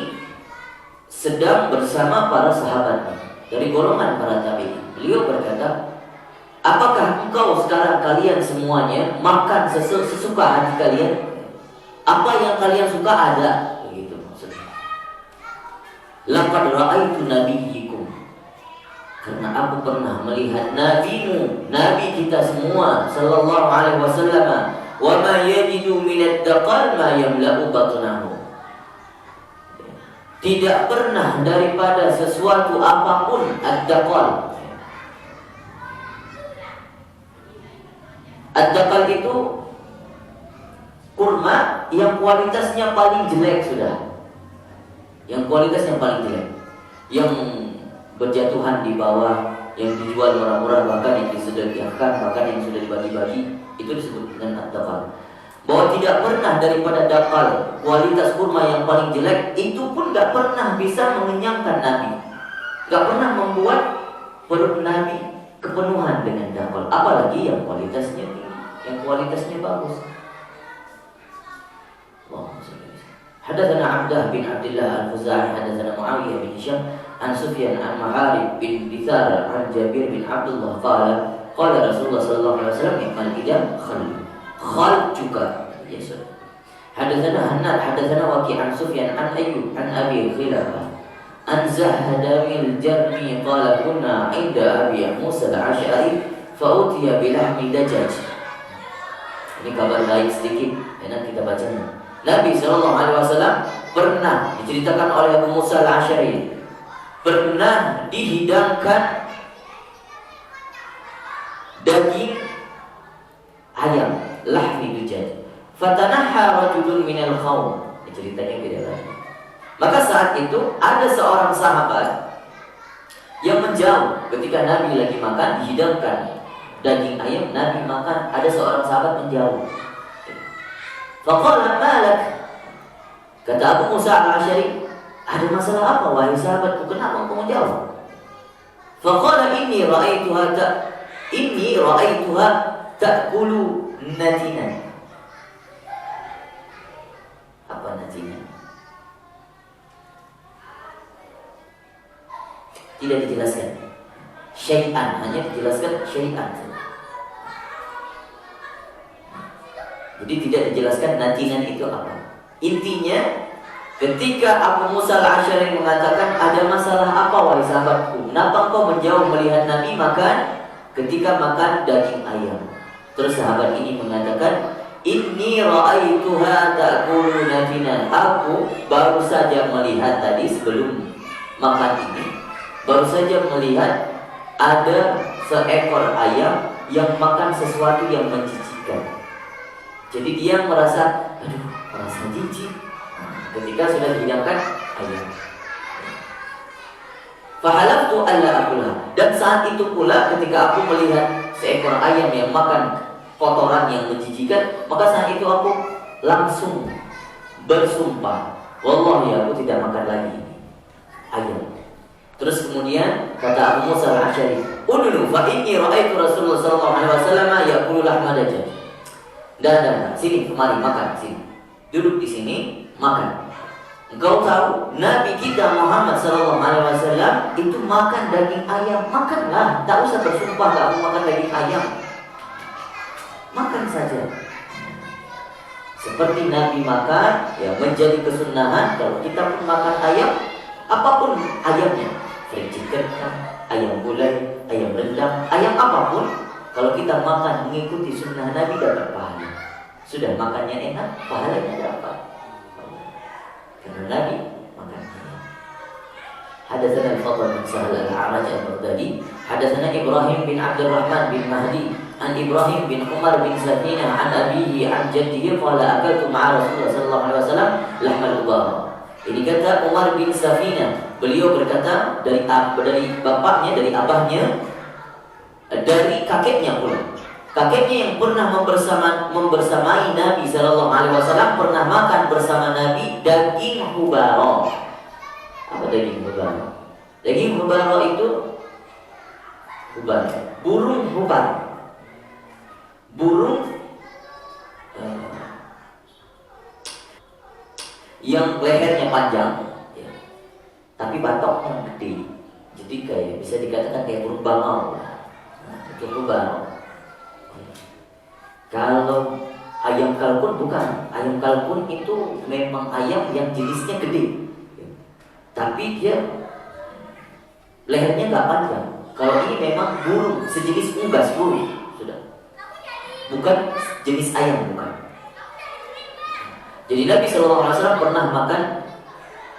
sedang bersama para sahabatnya dari golongan para tabi'in. Beliau berkata, apakah engkau sekarang kalian semuanya makan sesuka hati kalian? Apa yang kalian suka ada? Begitu maksudnya. Laqad ra'aitu nabiyyikum. Karena aku pernah melihat nabimu, nabi kita semua sallallahu alaihi wasallam, wa ma yajidu minad daqal ma yamla'u batnahu. Tidak pernah daripada sesuatu apapun ad-daqal. Ad-daqal itu kurma yang kualitasnya paling jelek sudah. Yang kualitasnya paling jelek. Yang berjatuhan di bawah, yang dijual murah-murah, bahkan yang disedekahkan, bahkan yang sudah dibagi-bagi, itu disebut dengan ad-daqal. Bahwa tidak pernah daripada daqal, kualitas kurma yang paling jelek, itu pun gak pernah bisa mengenyangkan Nabi. Gak pernah membuat perut Nabi kepenuhan dengan daqal. Apalagi yang kualitasnya tinggi, yang kualitasnya bagus. Hadatsana Abdah bin Abdullah al-Khuzai, hadatsana Muawiyah bin Hisham an Sufyan an Ma'arib bin Bithar an Jabir bin Abdullah qala Rasulullah sallallahu alaihi wasallam iqmal idam khal juga. Yes. Hadatsana Hannad hadatsana Waqi' an Sufyan an Ayyub an Abi Khilafah an Zahdamil Jarmi qala kunna 'inda Abi Musa al-Asy'ari fa utiya bi lahmi dajaj. Ini kabar baik sedikit, nanti kita bacanya. Nabi sallallahu alaihi wasallam pernah diceritakan oleh Abu Musa al-Asy'ari pernah dihidangkan daging ayam, lahmi dujaj. Fatanaha rajulun minal qaum. Ceritanya beda lagi. Maka saat itu ada seorang sahabat yang menjauh ketika Nabi lagi makan, dihidangkan daging ayam, Nabi makan, ada seorang sahabat menjauh. Faqala malak. Kata Abu Musa al-Asy'ari, ada masalah apa wahai sahabatku, kenapa engkau menjauh? Faqala inni ra'aituha ta'kulu natinan. Apa natinan? Tidak dijelaskan. Syai'an, hanya dijelaskan syai'an. Jadi tidak dijelaskan natinan itu apa. Intinya, ketika Abu Musa al-Asy'ari mengatakan ada masalah apa wahai sahabatku, kenapa engkau menjauh melihat Nabi makan ketika makan daging ayam? Terus sahabat ini mengatakan, inni ra'aituha ta'kulu natinan. Aku baru saja melihat tadi sebelum makan ini, baru saja melihat ada seekor ayam yang makan sesuatu yang menjijikkan. Jadi dia merasa, merasa jijik ketika sudah dihidangkan ayam. Fahalaftu alla akulah. Dan saat itu pula ketika aku melihat seekor ayam yang makan kotoran yang menjijikan, maka saat itu aku langsung bersumpah, wallahi aku tidak makan lagi ayam. Terus kemudian kata Abu Musa al-Asy'ari, "Udunu fa inni ra'aitu Rasulullah sallallahu alaihi wasallam ya'kulu lahma dajjal." Dan sini, kemari makan sini. Duduk di sini, makan. Engkau tahu Nabi kita Muhammad sallallahu alaihi wasallam itu makan daging ayam, makanlah. Tak usah bersumpah kamu makan daging ayam. Makan saja. Seperti Nabi makan, ya menjadi kesunahan kalau kita pun makan ayam, apapun ayamnya, fried chicken, ayam gulai, ayam rendang, ayam apapun, kalau kita makan mengikuti sunnah Nabi dapat pahala. Sudah makannya enak, pahalanya dapat. Karena Nabi makan ayam. Hadatsana Al-Fadl bin Sahal al-A'raj al-Baghdadi, hadatsana Ibrahim bin Abdurrahman bin Mahdi, an Ibrahim bin Umar bin Safinah, an abihi an jaddihi qala akaltu ma'a Rasulullah sallallahu alaihi wasallam lahmal ubah. Ini kata Umar bin Safinah, beliau berkata dari bapaknya, dari abahnya, dari kakeknya pula. Kakeknya yang pernah membersamai Nabi sallallahu alaihi wasallam pernah makan bersama Nabi daging hubara. Apa daging hubara? Daging hubara itu Hubar. Burung hubar. Burung yang lehernya panjang, ya, tapi batoknya gede. Jadi kayak bisa dikatakan kayak burung bangau. Nah, itu hubar. Kalau ayam kalkun bukan. Ayam kalkun itu memang ayam yang jenisnya gede, tapi dia lehernya nggak panjang. Kalau ini memang burung sejenis unggas, burung sudah, bukan jenis ayam, bukan. Jadi Nabi SAW pernah makan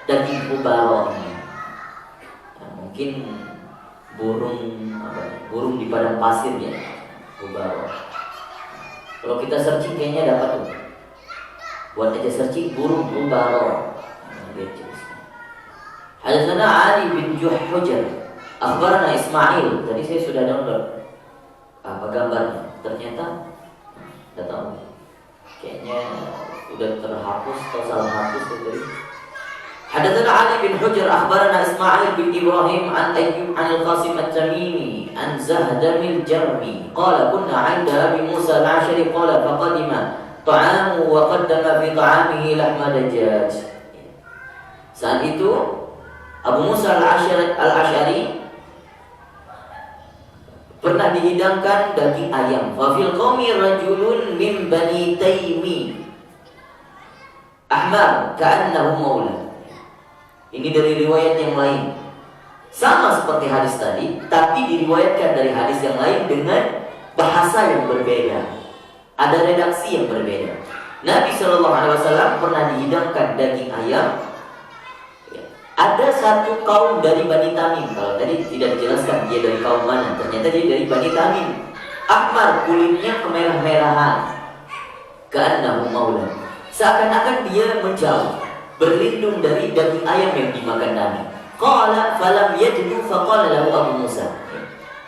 daging hubaro ini. Nah, mungkin burung di padang pasir ya, hubaro. Kalau kita searching kayaknya dapat tuh. Buat aja searching burung hubaro. Hadatsana Ali bin Juhhujar, akhbarana Ismail. Tadi saya sudah download apa gambarnya. Ternyata enggak tahu. Kayaknya udah terhapus atau salah hapus tadi. Hadatsana Ali bin Hujr akhbarana Ismail bin Ibrahim an Ayyub an Al-Qasim At-Tamimi an Zahdam Al-Jarmi qala kunna 'inda Abi Musa Al-Ash'ari qala faqadima ta'amu wa qaddama fi ta'amihi lahma dajjaj. Saat itu Abu Musa Al-Ash'ari pernah dihidangkan daging ayam. Fa fil qaumi rajulun min Bani Taimi ahmar ka'annahu maula. Ini dari riwayat yang lain. Sama seperti hadis tadi, tapi diriwayatkan dari hadis yang lain dengan bahasa yang berbeda. Ada redaksi yang berbeda. Nabi SAW pernah dihidangkan daging ayam. Ada satu kaum dari Bani Tamim. Kalau tadi tidak dijelaskan dia dari kaum mana, ternyata dia dari Bani Tamim. Ahmar, kulitnya kemerah-merahan. Ka'annahu maula. Seakan-akan dia menjauh, berlindung dari daging ayam yang dimakan Nabi. Qala falam yajdu faqala lahu Abu Musa.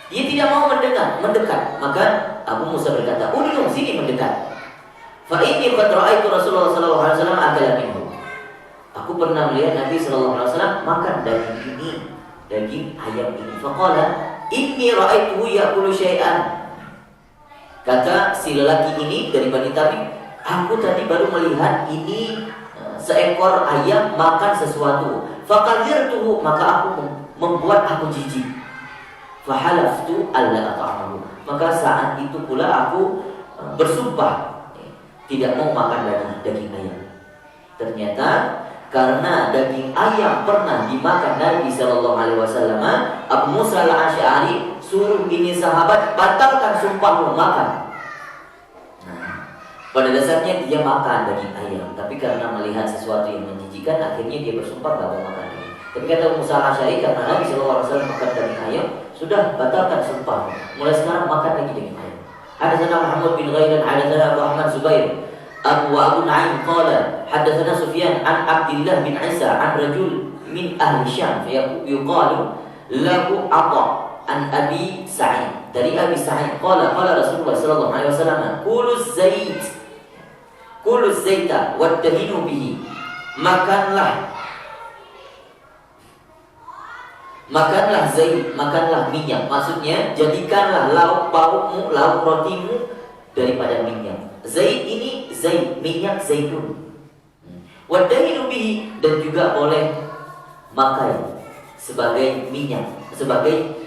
Dia tidak mau mendekat. Maka Abu Musa berkata, "Udung sini mendekat." Fa inni qad ra'aitu Rasulullah sallallahu alaihi wasallam akala minhu. Aku pernah melihat Nabi sallallahu alaihi wasallam makan daging ayam ini. Faqala inni ra'aituhu ya'kulu syai'an. Kata si lelaki ini dari Bani Tamim, aku tadi baru melihat ini seekor ayam makan sesuatu. Faqadirtuhu, maka aku membuat aku jijik. Fahalaftu alla at'amahu. Maka saat itu pula aku bersumpah tidak mau makan daging ayam. Ternyata karena daging ayam pernah dimakan Nabi sallallahu alaihi wasallam, Abu Musa Al-Asy'ari suruh ini sahabat batalkan sumpahmu makan. Pada dasarnya dia makan daging ayam, tapi karena melihat sesuatu yang menjijikan, akhirnya dia bersumpah gak mau makan ini. Tapi kata Musa Al-Asy'ari, karena Nabi SAW makan daging ayam, sudah batalkan sumpah. Mulai sekarang makan lagi daging ayam. Hadatsana Muhammad bin Ghailan, hadatsana Abu Ahmad Zubair, Abu Nu'aim qala, hadatsana Sufyan an Abdullah bin Isa an rajul min ahli Syam, yuqalu lahu Atha an Abi Sa'id. Dari Abi Sa'id qala Rasulullah sallallahu alaihi wasallam, kuluz zaita waddahinu bihi. Makanlah zait, makanlah minyak. Maksudnya jadikanlah lauk paukmu, lauk rotimu daripada minyak. Zait ini minyak zaitun. Waddahinu bihi, dan juga boleh makai sebagai minyak, sebagai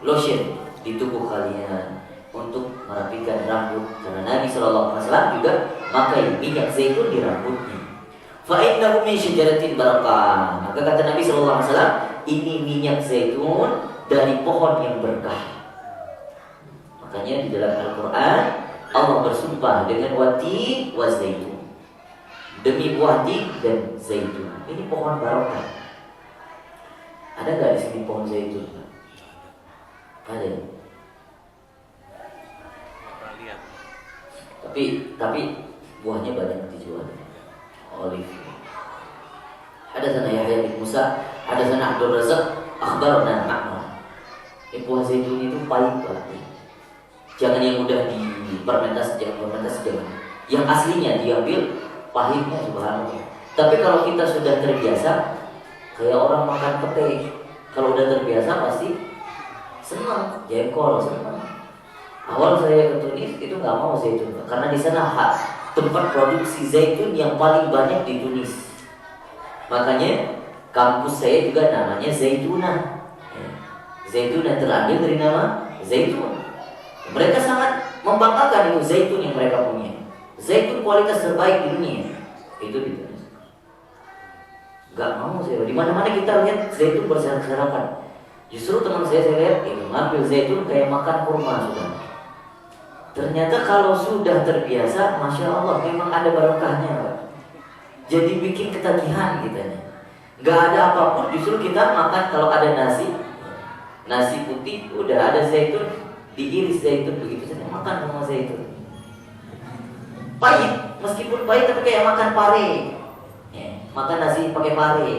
lotion di tubuh kalian untuk merapikan rambut. Karena Nabi SAW juga makai minyak zaitun di rambutnya. Fa innahu min syajaratin barakah. Maka kata Nabi SAW, ini minyak zaitun dari pohon yang berkah. Makanya di dalam Al-Quran Allah bersumpah dengan wati wa zaitun, demi buah tin dan zaitun. Ini pohon barokah. Ada nggak di sini pohon zaitun? Ada. Tapi buahnya banyak dijual. Olive. Hadatsana Yahya bin Musa, hadatsana Abdul Razzaq, akhbarana Ma'mar. Buah zaitun itu pahit banget. Jangan yang mudah difermentasi, jangan. Yang aslinya diambil pahitnya subhanallah. Tapi kalau kita sudah terbiasa, kayak orang makan pete, kalau udah terbiasa pasti senang, jengkol senang. Awal saya ke Tunis itu nggak mau zaitun, karena di sana tempat produksi zaitun yang paling banyak di Tunis. Makanya kampus saya juga namanya Zaitunah. Zaitun yang terambil dari nama zaitun. Mereka sangat membanggakan itu zaitun yang mereka punya. Zaitun kualitas terbaik di dunia. Itu di Tunis. Gak mau saya. Di mana-mana kita lihat zaitun berserakan. Justru teman saya lihat itu ngambil zaitun kayak makan kurma sudah. Ternyata kalau sudah terbiasa, masya Allah, memang ada barokahnya, Pak. Jadi bikin ketagihan kitanya. Gak ada apapun, justru kita makan kalau ada nasi putih, udah ada zaitun, diiris zaitun begitu saja makan sama zaitun. Pahit, meskipun pahit tapi kayak makan pare. Makan nasi pakai pare.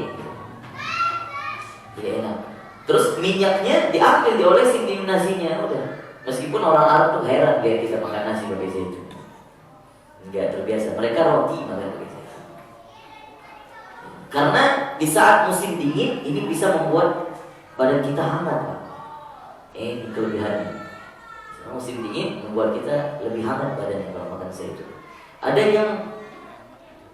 Tidak enak. Terus minyaknya diambil, diolesin di nasinya, udah. Meskipun orang Arab tuh heran lihat kita makan nasi pakai zaitun. Enggak terbiasa. Mereka roti makan pakai zaitun. Karena di saat musim dingin ini bisa membuat badan kita hangat, Pak. Ini kelebihannya. Musim dingin membuat kita lebih hangat badannya kalau makan zaitun. Ada yang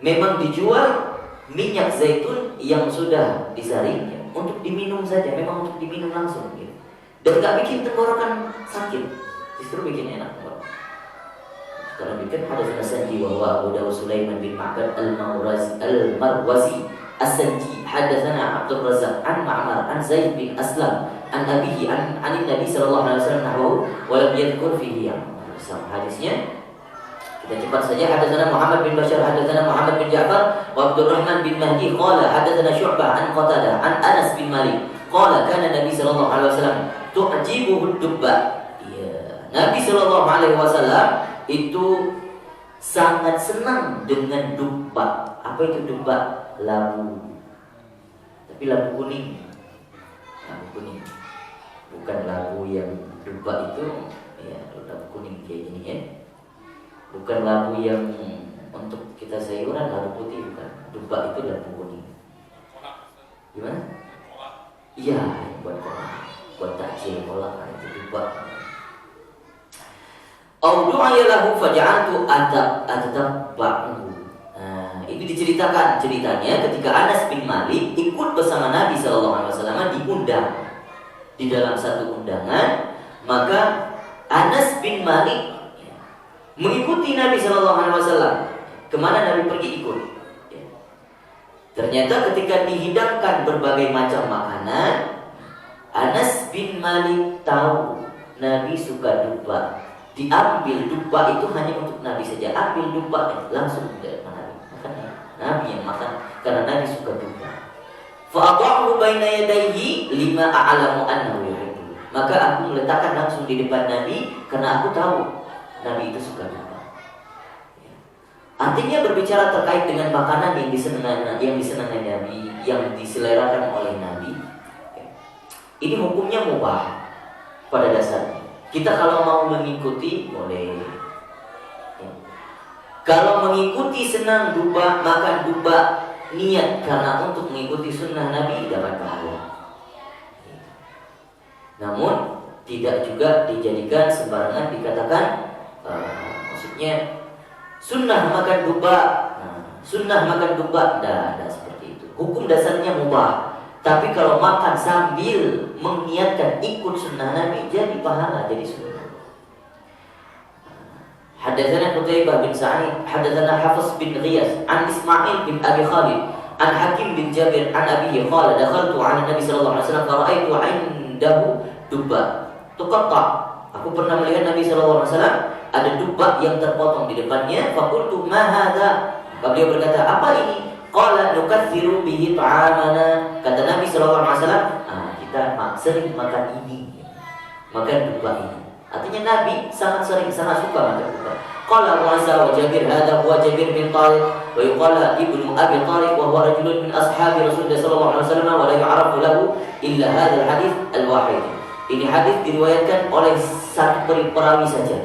memang dijual minyak zaitun yang sudah disaring ya, untuk diminum saja, memang untuk diminum langsung gitu. Dan nggak bikin tenggorokan sakit, justru bikin enak, Pak. Karena bikin hadis As-Sanji wa Abu Dawud Sulaiman bin Ma'bad Al-Marwazi As-Sanji hadatsana Abdul Razzaq an Ma'mar an Zaid bin Aslam an abihi an Nabi sallallahu alaihi wasallam nahwu wa lam yadhkur fihi sama hadisnya. Kita cepat saja. Hadatsana Muhammad bin Bashar hadatsana Muhammad bin Ja'far wa Abdurrahman bin Mahdi qala hadatsana Syu'bah an Qatadah an Anas bin Malik qala kana Nabi sallallahu alaihi wasallam tu'jibuhu dubba. Ya, Nabi sallallahu alaihi wasallam itu sangat senang dengan dubba. Apa itu dubba? Labu. Tapi labu kuning. Labu kuning. Bukan labu yang dubba itu ya, labu kuning kayak gini ya. Bukan labu yang untuk kita sayuran, labu putih bukan. Dubba itu labu kuning. Gimana? Iya, buat kolak. Buat takjil kolak itu dubba. Au du'aya lahu faja'altu atatabbahu. Ini diceritakan ceritanya ketika Anas bin Malik ikut bersama Nabi SAW diundang di dalam satu undangan, maka Anas bin Malik mengikuti Nabi SAW. Kemana Nabi pergi ikut. Ternyata ketika dihidangkan berbagai macam makanan, Anas bin Malik tahu Nabi suka dubba. Diambil dubba itu hanya untuk Nabi saja. Ambil dubba langsung dari Nabi. Nabi yang makan karena Nabi suka dubba. Fa'adhahu baina yadayhi lima a'lamu annahu yuhibbu. Maka aku meletakkan langsung di depan Nabi karena aku tahu Nabi itu suka dubba. Artinya berbicara terkait dengan makanan yang disenangi Nabi, yang diselerakan oleh Nabi. Ini hukumnya mubah pada dasarnya. Kita kalau mau mengikuti boleh. Kalau mengikuti senang dubba, makan dubba, niat karena untuk mengikuti sunnah Nabi dapat pahala. Namun tidak juga dijadikan sembarangan dikatakan maksudnya sunnah makan dubba. Sunnah makan dubba tidak seperti itu. Hukum dasarnya mubah. Tapi kalau makan sambil mengiatkan ikut sunnah Nabi jadi pahala, jadi sunnah. Hadatsana Qutaibah bin Sa'id, hadatsana Hafiz bin Ghiyas, an Ismail bin Abi Khalid, an Hakim bin Jabir, an abihi qala dakhaltu 'ala Nabi sallallahu alaihi wasallam fara'aitu 'indahu dubba tuqatta. Aku pernah melihat Nabi sallallahu alaihi wasallam ada dubba yang terpotong di depannya. Faqultu ma hadza? Beliau berkata, apa ini? Qala nukatsiru bihi ta'amana. Kata Nabi sallallahu alaihi wasallam, kita sering makan ini. Makan dubba ini. Artinya Nabi sangat suka makan dubba. Qala Mu'adz wa Jabir hadza huwa Jabir bin Talib wa yuqala ibnu Abi Talib wa huwa rajulun min ashabi Rasulullah sallallahu alaihi wasallam wa la yu'rafu lahu illa hadzal hadits al-wahid. Ini hadis diriwayatkan oleh satu perawi saja.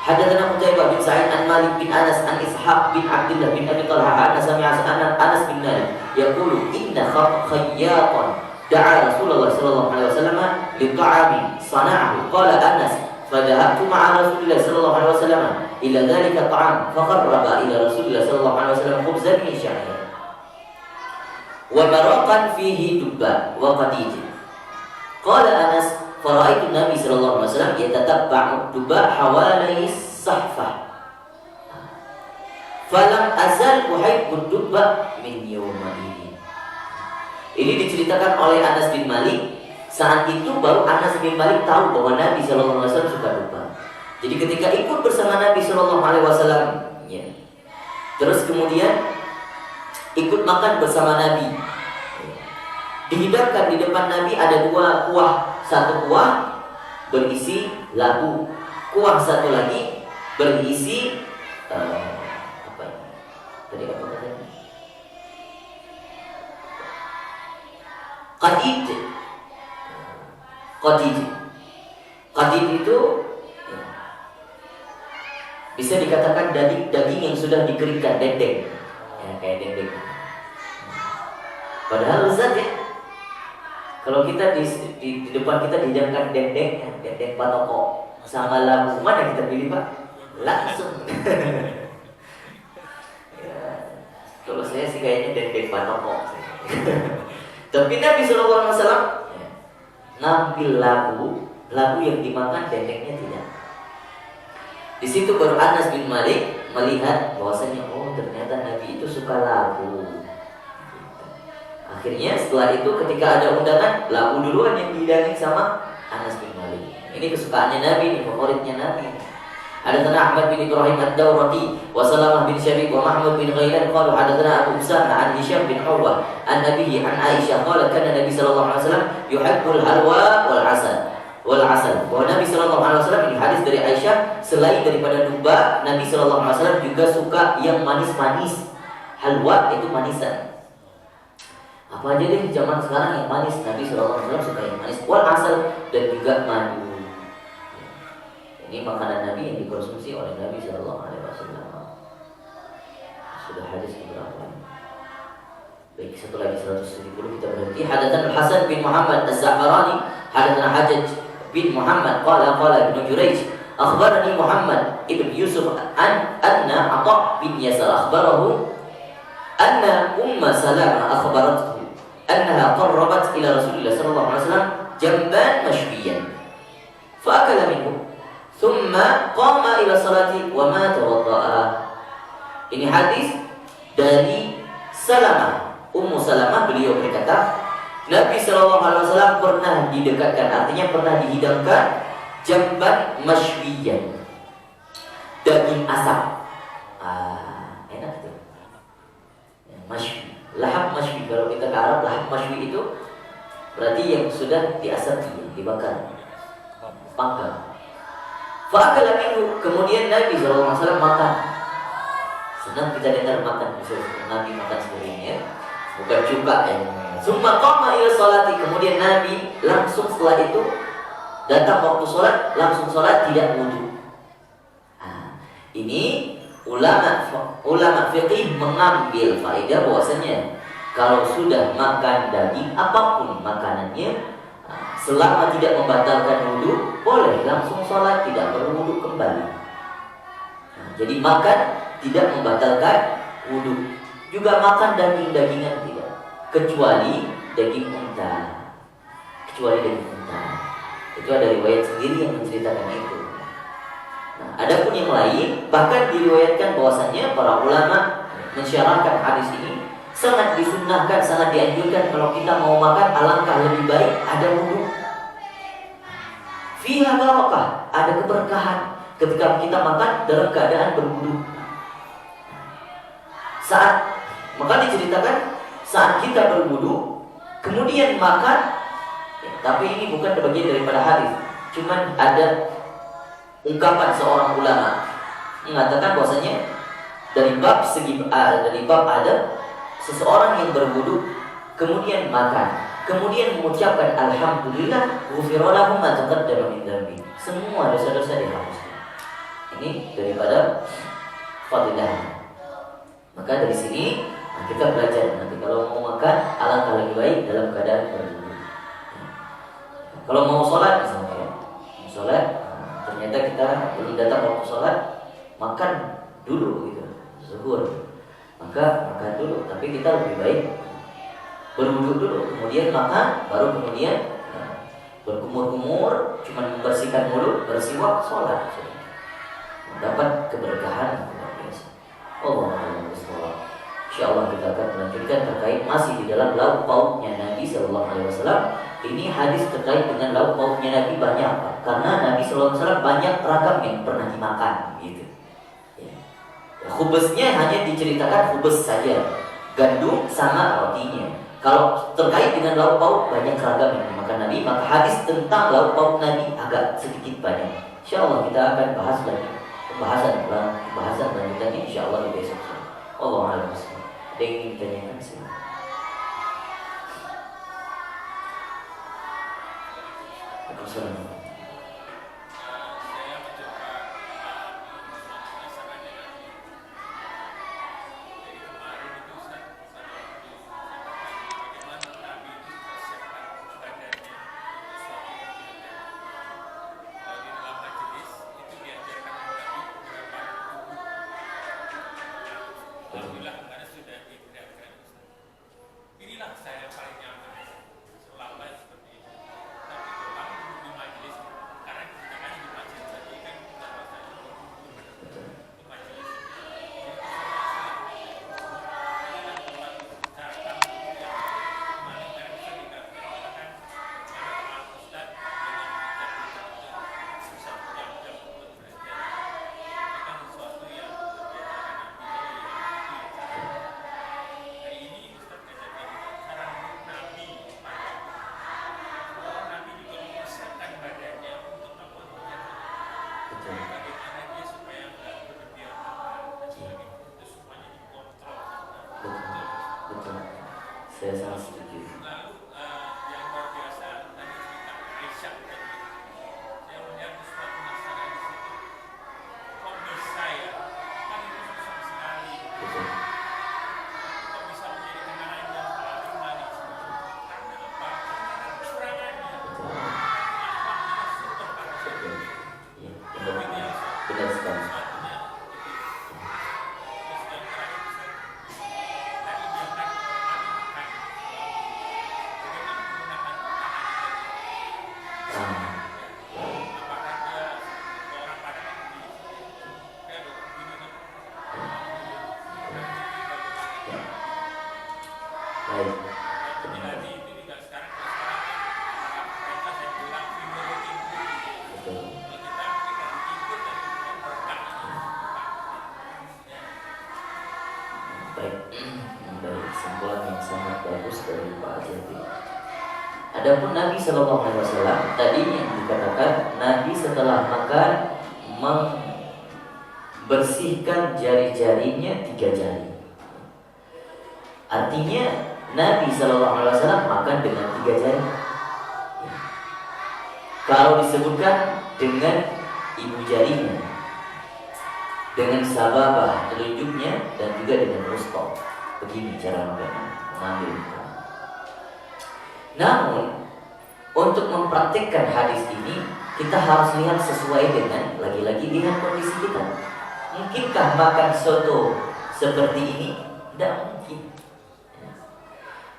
Hadatsana Qutaibah bin Sa'id an Malik bin Anas an Ishaq bin Abdullah bin Abi Talha an sami'a Anas bin Malik yaqulu inna khayyatan da'a Rasulullah sallallahu alaihi wasallam li ta'amin sana'ahu qala Anas fadhahabtu ma'a Rasulillah sallallahu alaihi wasallam ila dhalika ta'am faqarraba ila Rasulillah sallallahu alaihi wasallam khubzan min sya'ir wa maraqan fihi dubba wa qadid. Qala Anas fara'aitu Nabi sallallahu alaihi wasallam yatatabba'u dubba hawali sahfah falam azal uhibbu dubba min yawmaidin. Ini diceritakan oleh Anas bin Malik. Saat itu baru Anas bin Malik tahu bahwa Nabi sallallahu alaihi wasallam suka dubba. Jadi ketika ikut bersama Nabi sallallahu alaihi wasallam, ya. Terus kemudian ikut makan bersama Nabi. Dihidangkan di depan Nabi ada dua kuah. Satu kuah berisi labu, kuah satu lagi berisi tadi apa katanya? Qadid. Qadid itu ya, bisa dikatakan daging yang sudah dikeringkan, dendeng. Ya, kayak dendeng. Padahal lezat ya. Kalau kita di depan kita dihidangkan dendeng patoko sama labu, mana kita pilih Pak? Langsung. Kalau saya sih kayaknya dendeng patoko. Tapi Nabi sallallahu alaihi wasallam ngambil labu yang dimakan, dendengnya tidak. Di situ baru Anas bin Malik melihat bahwasanya oh ternyata Nabi itu suka labu. Akhirnya setelah itu ketika ada undangan, labu duluan yang dihidangi sama Anas bin Malik. Ini kesukaannya Nabi, ini favoritnya Nabi. Hadatsana Ahmad bin Ibrahim ad-Dawraqi wa Salamah bin Syabiq wa Mahmud bin Ghailan qalu hadatsana Abu Usama an Hisham bin Urwah an Nabihi an Aisyah qala kana Nabi sallallahu alaihi wasallam yuhibbul halwa wal asal. Bahwa Nabi sallallahu alaihi wasallam, ini hadis dari Aisyah, selain daripada dubba, Nabi sallallahu alaihi wasallam juga suka yang manis-manis. Halwa itu manisan. Apa aja deh zaman sekarang yang manis, Nabi sallallahu alaihi wasallam suka yang manis. Wal asal, dan juga madu. Ini makanan Nabi yang dikonsumsi oleh Nabi sallallahu alaihi wasallam. Sudah hadis keberapa? Baik, satu lagi 170 kita berhenti. Hadatsana Hasan bin Muhammad Az-Za'farani, hadatsana Hajjaj bin Muhammad qala Ibnu Jurayj akhbarani Muhammad ibn Yusuf anna Atha bin Yasar akhbarahu anna Salamah akhbarathu annaha qarrabat ila Rasulillah sallallahu alaihi wasallam jamban mashwiyan fa akala minhu thumma qama ila salati wa ma tawadda'a. Ini hadis dari Salamah. Salamah, beliau berkata, Nabi sallallahu alaihi wasallam pernah didekatkan, artinya pernah dihidangkan jamban mashwiyan, daging asap. Enak tuh. Mashwi, lahap mashwi. Kalau kita ke Arab, lahap mashwi itu berarti yang sudah diasapi, dibakar, panggang. Fa'akala minhu, kemudian Nabi sallallahu alaihi wasallam makan. Senang kita dengar makan, Nabi makan seperti ini ya. Bukan cuka ya. Summa qama ila salati, kemudian Nabi langsung setelah itu datang waktu sholat, langsung sholat tidak wudu. Ini ulama fiqih mengambil faedah bahwasanya kalau sudah makan daging apapun makanannya, selama tidak membatalkan wudu, boleh langsung sholat, tidak perlu wudu kembali. Jadi makan tidak membatalkan wudu. Juga makan daging-dagingan tidak, kecuali daging unta. Itu ada riwayat sendiri yang menceritakan itu. Nah, adapun yang lain, bahkan diriwayatkan bahwasannya para ulama mensyarahkan hadis ini sangat disunnahkan, sangat dianjurkan kalau kita mau makan, alangkah lebih baik ada wudu. Fiha barakah, ada keberkahan ketika kita makan dalam keadaan berwudu. Maka diceritakan saat kita berwudu kemudian makan, ya, tapi ini bukan bagian daripada hadis, cuman ada ungkapan seorang ulama mengatakan bahwasanya dari bab ada seseorang yang berwudu kemudian makan, kemudian mengucapkan alhamdulillah ghufira lahu ma taqaddama min dzambi, semua dosa-dosa dihapuskan. Ini daripada fadilah. Maka dari sini kita belajar nanti kalau mau makan alangkah lebih baik dalam keadaan berwudu. Kalau mau sholat misalnya, mau sholat, ternyata kita belum datang waktu sholat, makan dulu gitu, zuhur, maka makan dulu. Tapi kita lebih baik berwudu dulu, kemudian makan, baru kemudian berkumur-kumur, cuma membersihkan mulut, bersiwak, sholat, dapat keberkahan luar biasa. Insyaallah kita akan melanjutkan terkait masih di dalam lauk pauknya Nabi Sallallahu Alaihi Wasallam. Ini hadis terkait dengan lauk pauknya Nabi banyak, karena Nabi Sallallahu Alaihi Wasallam banyak ragam yang pernah dimakan, gitu. Ya. Khubesnya hanya diceritakan khubes saja, gandum sama rotinya. Kalau terkait dengan lauk pauk banyak ragam yang dimakan Nabi, maka hadis tentang lauk pauk Nabi agak sedikit banyak. Insyaallah kita akan bahas lagi pembahasan lanjutannya insyaallah di besok. Allah a'lam. Ada yang ingin ditanyakan sih? Assalamualaikum. Saya sangat setuju. Yang luar biasa tadi cerita Aisyah tadi, saya melihat sesuatu masalah di situ. Kok bisa ya? Kan itu susah sekali. Kok bisa menjadi kenangan yang paling manis? Karena apa? Karena kecurangannya. Akhlaknya super parah. Benar sekali. Adapun Nabi Sallallahu Alaihi Wasallam tadi yang dikatakan Nabi setelah makan membersihkan jari-jarinya 3 jari. Artinya Nabi Sallallahu Alaihi Wasallam makan dengan 3 jari. Kalau disebutkan dengan ibu jarinya, dengan sababah telunjuknya, dan juga dengan wusta. Begini cara mengambil. Namun untuk mempraktikkan hadis ini kita harus lihat sesuai dengan lagi-lagi lihat kondisi kita. Mungkinkah makan soto seperti ini? Tidak mungkin.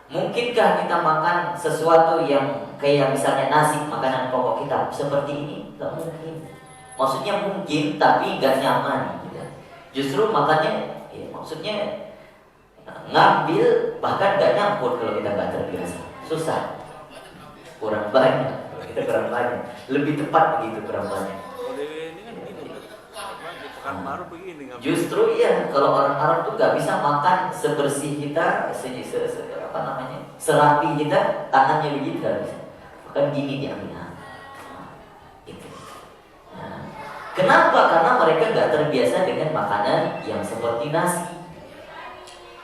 Mungkinkah kita makan sesuatu yang kayak misalnya nasi, makanan pokok kita seperti ini? Tidak mungkin. Maksudnya mungkin tapi nggak nyaman. Justru makannya, ya, maksudnya ngambil bahkan nggak nyangkut kalau kita nggak terbiasa. Susah, kurang banyak. Kita kurang banyak, lebih tepat begitu, kurang banyak. Ini kan begini, Pekanbaru begini. Justru ya, kalau orang Arab tuh nggak bisa makan sebersih kita, serapi kita, tangannya begitu nggak bisa. Bahkan gini diambil. Gitu. Nah, kenapa? Karena mereka nggak terbiasa dengan makanan yang seperti nasi.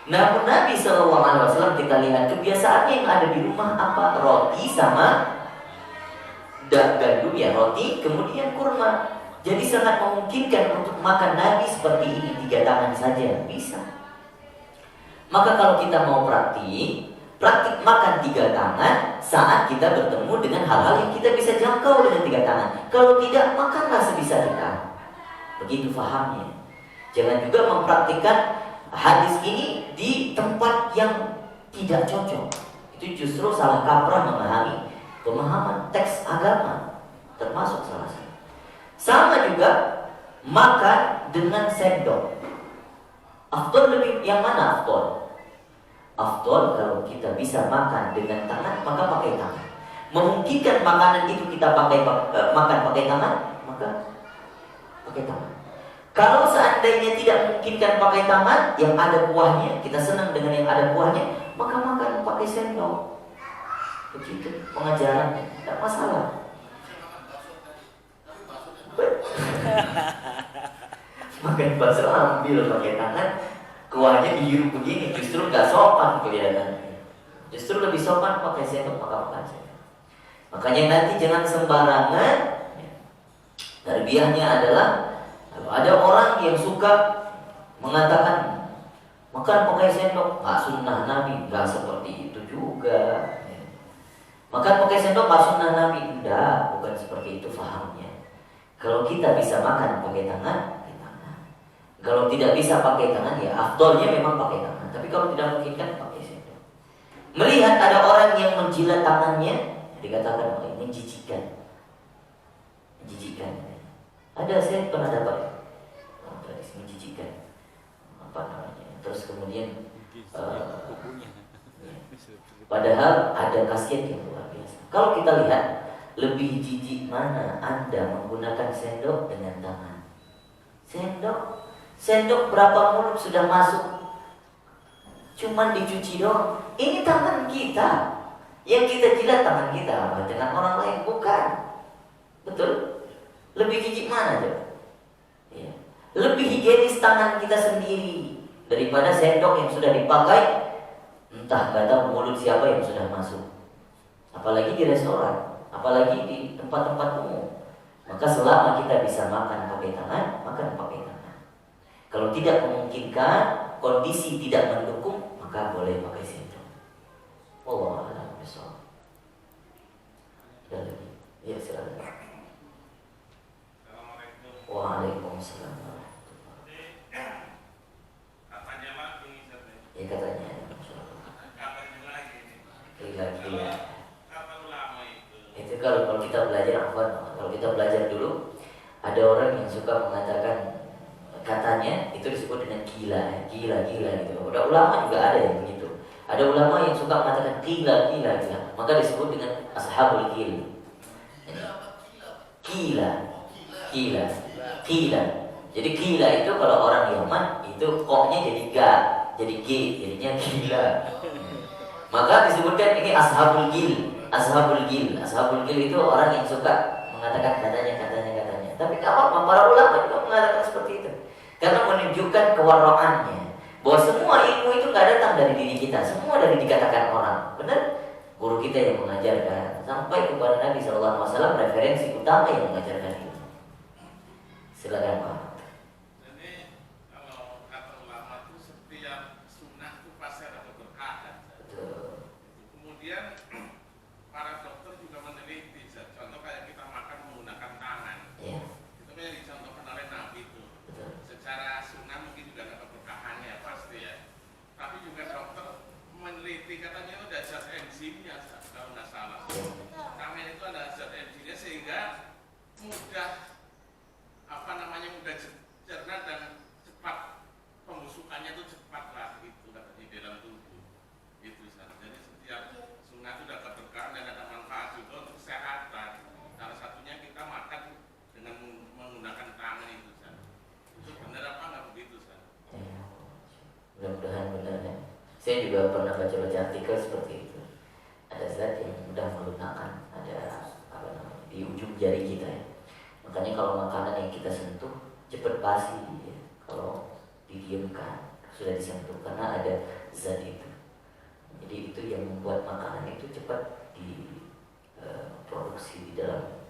Namun Nabi SAW kita lihat kebiasaannya yang ada di rumah apa? Roti sama gandum ya, roti kemudian kurma. Jadi sangat memungkinkan untuk makan Nabi seperti ini 3 tangan saja bisa. Maka kalau kita mau praktik, Praktik makan 3 tangan saat kita bertemu dengan hal-hal yang kita bisa jangkau dengan 3 tangan. Kalau tidak, makanlah sebisa kita. Begitu fahamnya. Jangan juga mempraktikkan hadis ini di tempat yang tidak cocok. Itu justru salah kaprah memahami pemahaman teks agama, termasuk salah satu. Sama juga makan dengan sendok. Afdol lebih yang mana afdol? Afdol kalau kita bisa makan dengan tangan, maka pakai tangan. Memungkinkan makanan itu kita makan pakai tangan, maka pakai tangan. Kalau seandainya tidak memungkinkan pakai tangan, yang ada kuahnya, kita senang dengan yang ada kuahnya, maka makan pakai sendok. Begitu pengajaran, tidak masalah. Makan bakso ambil pakai tangan, kuahnya dihirup begini, justru nggak sopan kelihatan. Justru lebih sopan pakai sendok, maka makan sendok. Makanya nanti jangan sembarangan. Tarbiyahnya adalah kalau ada orang yang suka mengatakan makan pakai sendok, nggak sunnah Nabi, nggak seperti itu juga. Makan pakai sendok nggak sunnah Nabi, enggak, bukan seperti itu fahamnya. Kalau kita bisa makan pakai tangan, pakai tangan. Kalau tidak bisa pakai tangan, ya afdolnya memang pakai tangan. Tapi kalau tidak mungkin kan pakai sendok. Melihat ada orang yang menjilat tangannya, dikatakan oh, ini menjijikan. Menjijikan. Ada, saya pernah dapat tradisi menjijikan. Apa namanya? Terus kemudian padahal ada khasiat yang luar biasa. Kalau kita lihat, lebih jijik mana Anda menggunakan sendok dengan tangan? Sendok berapa mulut sudah masuk? Cuman dicuci doang. Ini tangan kita. Yang kita jilat tangan kita apa? Dengan orang lain, bukan. Betul? Lebih jijik mana coba? Ya. Lebih higienis tangan kita sendiri daripada sendok yang sudah dipakai, entah nggak tahu mulut siapa yang sudah masuk. Apalagi di restoran, apalagi di tempat-tempat umum. Maka selama kita bisa makan pakai tangan, makan pakai tangan. Kalau tidak memungkinkan, kondisi tidak mendukung, maka boleh pakai sendok. Wallahu a'lam bishawab. Dan lagi, ya silakan. Waalaikumsalam. Katanya lagi, Ya katanya. katanya lagi ini. Gila-gila. Kata ulama itu. Itu kalau kita belajar apa? Kalau kita belajar dulu, ada orang yang suka mengatakan katanya itu disebut dengan gila gitu. Udah ulama juga ada yang begitu. Ada ulama yang suka mengatakan gila, maka disebut dengan ashabul gil. Gila. Jadi gila itu kalau orang Yaman itu koknya jadi ga, jadi g, jadinya gila. Maka disebutkan ini ashabul gil. Ashabul gil itu orang yang suka mengatakan katanya. Tapi kalau para ulama juga mengatakan seperti itu. Karena menunjukkan kewara'annya. Bahwa semua ilmu itu nggak datang dari diri kita, semua dari dikatakan orang. Benar? Guru kita yang mengajarkan sampai kepada Nabi SAW referensi utama yang mengajarkan itu. Silakan Pak. Jadi kalau kata ulama itu setiap sunnah itu pasti ada keberkahan. Betul. Kemudian para dokter juga meneliti, contoh kayak kita makan menggunakan tangan. Iya. Itu yang dicontohkan oleh Nabi itu. Betul. Secara sunnah mungkin juga ada keberkahannya pasti ya. Tapi juga dokter meneliti katanya ada zat enzimnya kalau nggak salah. Tangan itu ada zat enzimnya sehingga mudah mudah cerna dan cepat pembusukannya itu cepat lah gitu katanya di dalam tubuh itu saja. Jadi setiap sunnah itu ada keberkahan dan ada manfaat juga untuk kesehatan. Salah satunya kita makan dengan menggunakan tangan itu saja. Itu benar apa nggak begitu saja? Ya, mudah-mudahan benar ya. Saya juga pernah baca-baca artikel seperti itu. Ada zat yang mudah melunakan, ada apa namanya di ujung jari kita ya. Makanya kalau makanan yang kita sentuh cepat basi ya. Kalau didiamkan sudah disentuh karena ada zat itu. Jadi itu yang membuat makanan itu cepat diproduksi di dalam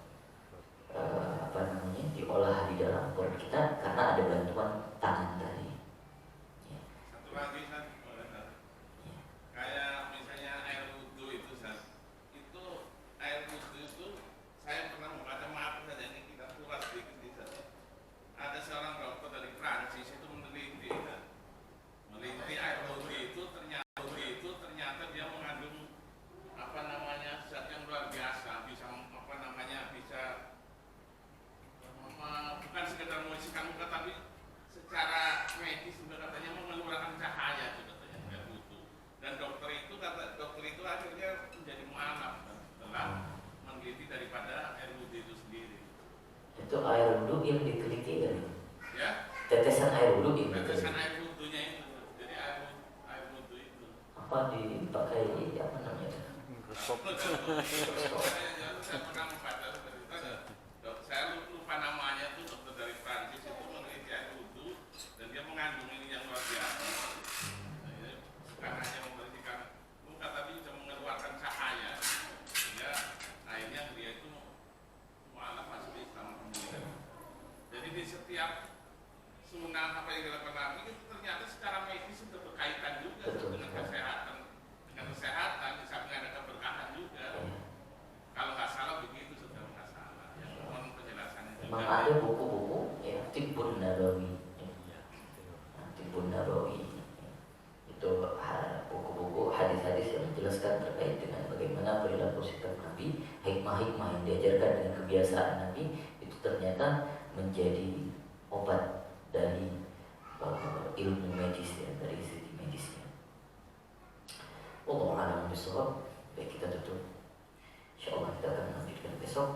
apa namanya diolah di dalam perut kita karena ada bantuan tangan tadi. Ya. Satu lagi kan, kayak misalnya itu tetesan air wudhunya itu. Jadi air wudhu itu. apa dipakai apa namanya? Saya pernah membaca seperti itu. Saya lupa namanya itu, dokter dari Prancis itu meneliti air wudhu dan dia mengandung ini yang luar biasa. Bukan hanya membersihkan muka tapi juga mengeluarkan cahaya sehingga akhirnya dia itu mualaf masuk Islam kemudian. Jadi di setiap sunnah apa yang dilakukan Nabi itu ternyata secara medis sudah berkaitan juga dengan kesehatan. Dengan kesehatan bisa mengadakan keberkahan juga. Kalau nggak salah begitu sudah nggak salah. Ya, mohon penjelasannya juga. Memang ada buku-buku ya, Tibbun Nabawi. Tibbun Nabawi itu buku-buku hadis-hadis yang menjelaskan terkait dengan bagaimana perilaku sikap Nabi, hikmah-hikmah yang diajarkan dengan kebiasaan Nabi itu ternyata menjadi obat dari ilmu medis ya, dari sisi medisnya. Wallahu a'lam bishawab. Baik, kita tutup. Insyaallah kita akan lanjutkan besok.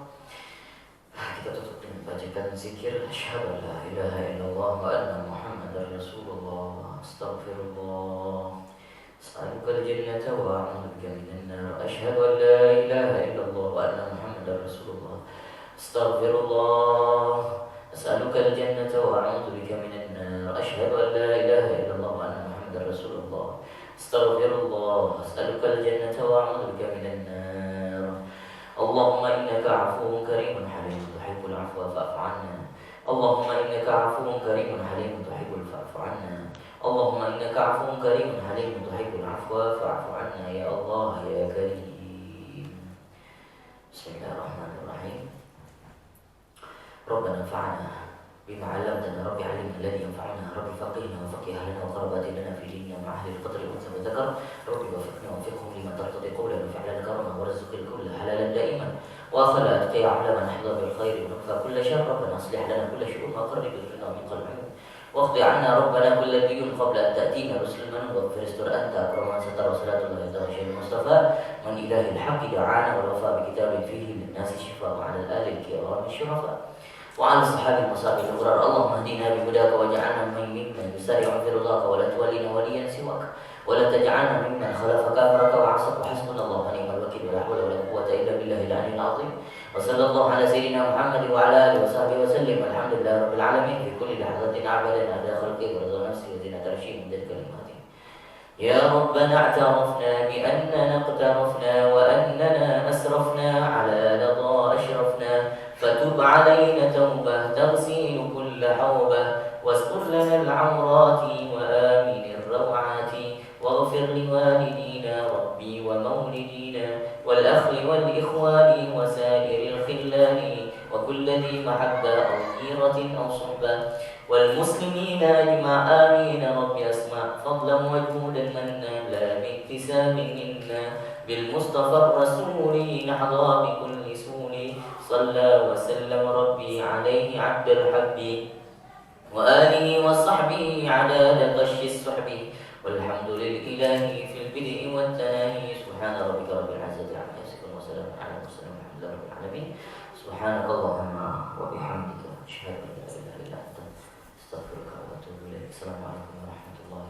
Kita tutup dengan bacakan zikir asyhadu an la ilaha illallah wa anna muhammadar rasulullah astaghfirullah as'aluka al-jannata wa a'udzu bika minan nar asyhadu an la ilaha illallah wa anna muhammadar rasulullah astaghfirullah as'aluka al-jannata wa a'udzu bika minan nar asyhadu an la ilaha illallah wa anna muhammadar rasulullah astaghfirullah as'aluka al-jannata wa a'udzu bika minan nar اللهم إنك عفو كريم حليم تحب العفو فاعف عنا اللهم إنك عفو كريم حليم تحب العفو عنا اللهم إنك عفو كريم حليم تحب العفو فاعف عنا يا الله يا كريم بسم الله الرحمن الرحيم ربنا انفعنا بما علمتنا رب علمنا الذي ينفعنا رب فقهنا وفقه أهلنا وقربات لنا في ديننا مع أهل القدر والأنثى والذكر رب وفقنا وفقهم لما ترتضي قولا وفعلا كرما ورزق الكل حلالا دائما وآخر أتقي أعلم نحظى بالخير ونكفى كل شر ربنا أصلح لنا كل شؤون وقرب ذكرنا من قلب واقض عنا ربنا كل ديون قبل أن تأتينا رسلنا واغفر استر أنت أكرم من ستر وصلاة الله تغشى المصطفى من إله الحق دعانا والوفاء بكتاب فيه للناس شفاء وعلى الآل الكرام الشرفاء وعلى الصحابة المصابين الغرار اللهم اهدنا بهداك واجعلنا ممن يسارع في رضاك ولا تولنا وليا سواك ولا تجعلنا ممن خلفك أمرك وعصك وحسبنا الله ونعم الوكيل ولا حول ولا قوة إلا بالله العلي العظيم وصلى الله على سيدنا محمد وعلى آله وصحبه وسلم الحمد لله رب العالمين في كل لحظة عبدنا على خلقه ورضا نفسه وزينة عرشه من ذلك كلماته يا ربنا اعترفنا بأننا اقترفنا وأننا أسرفنا على لظى أشرفنا فتب علينا توبة تغسل كل حوبة واستر لنا العورات وآمن الروعات واغفر لوالدينا ربي ومولدينا والأخ والإخوان وسائر الخلان وكل ذي محبة أو غيرة أو صحبة والمسلمين أجمع آمين رب أسمع فضلا وجودا منا لا باكتساب منا بالمصطفى الرسول نحظى بكل سول صلى وسلم ربي عليه عبد الحب وآله وصحبه عداد قش السحب والحمد لله في البدء والتناهي سبحان ربك رب العزة عما يصفون وسلام على المرسلين والحمد لله رب العالمين سبحانك اللهم وبحمدك أشهد أن لا إله إلا أنت أستغفرك وأتوب إليك السلام عليكم ورحمة الله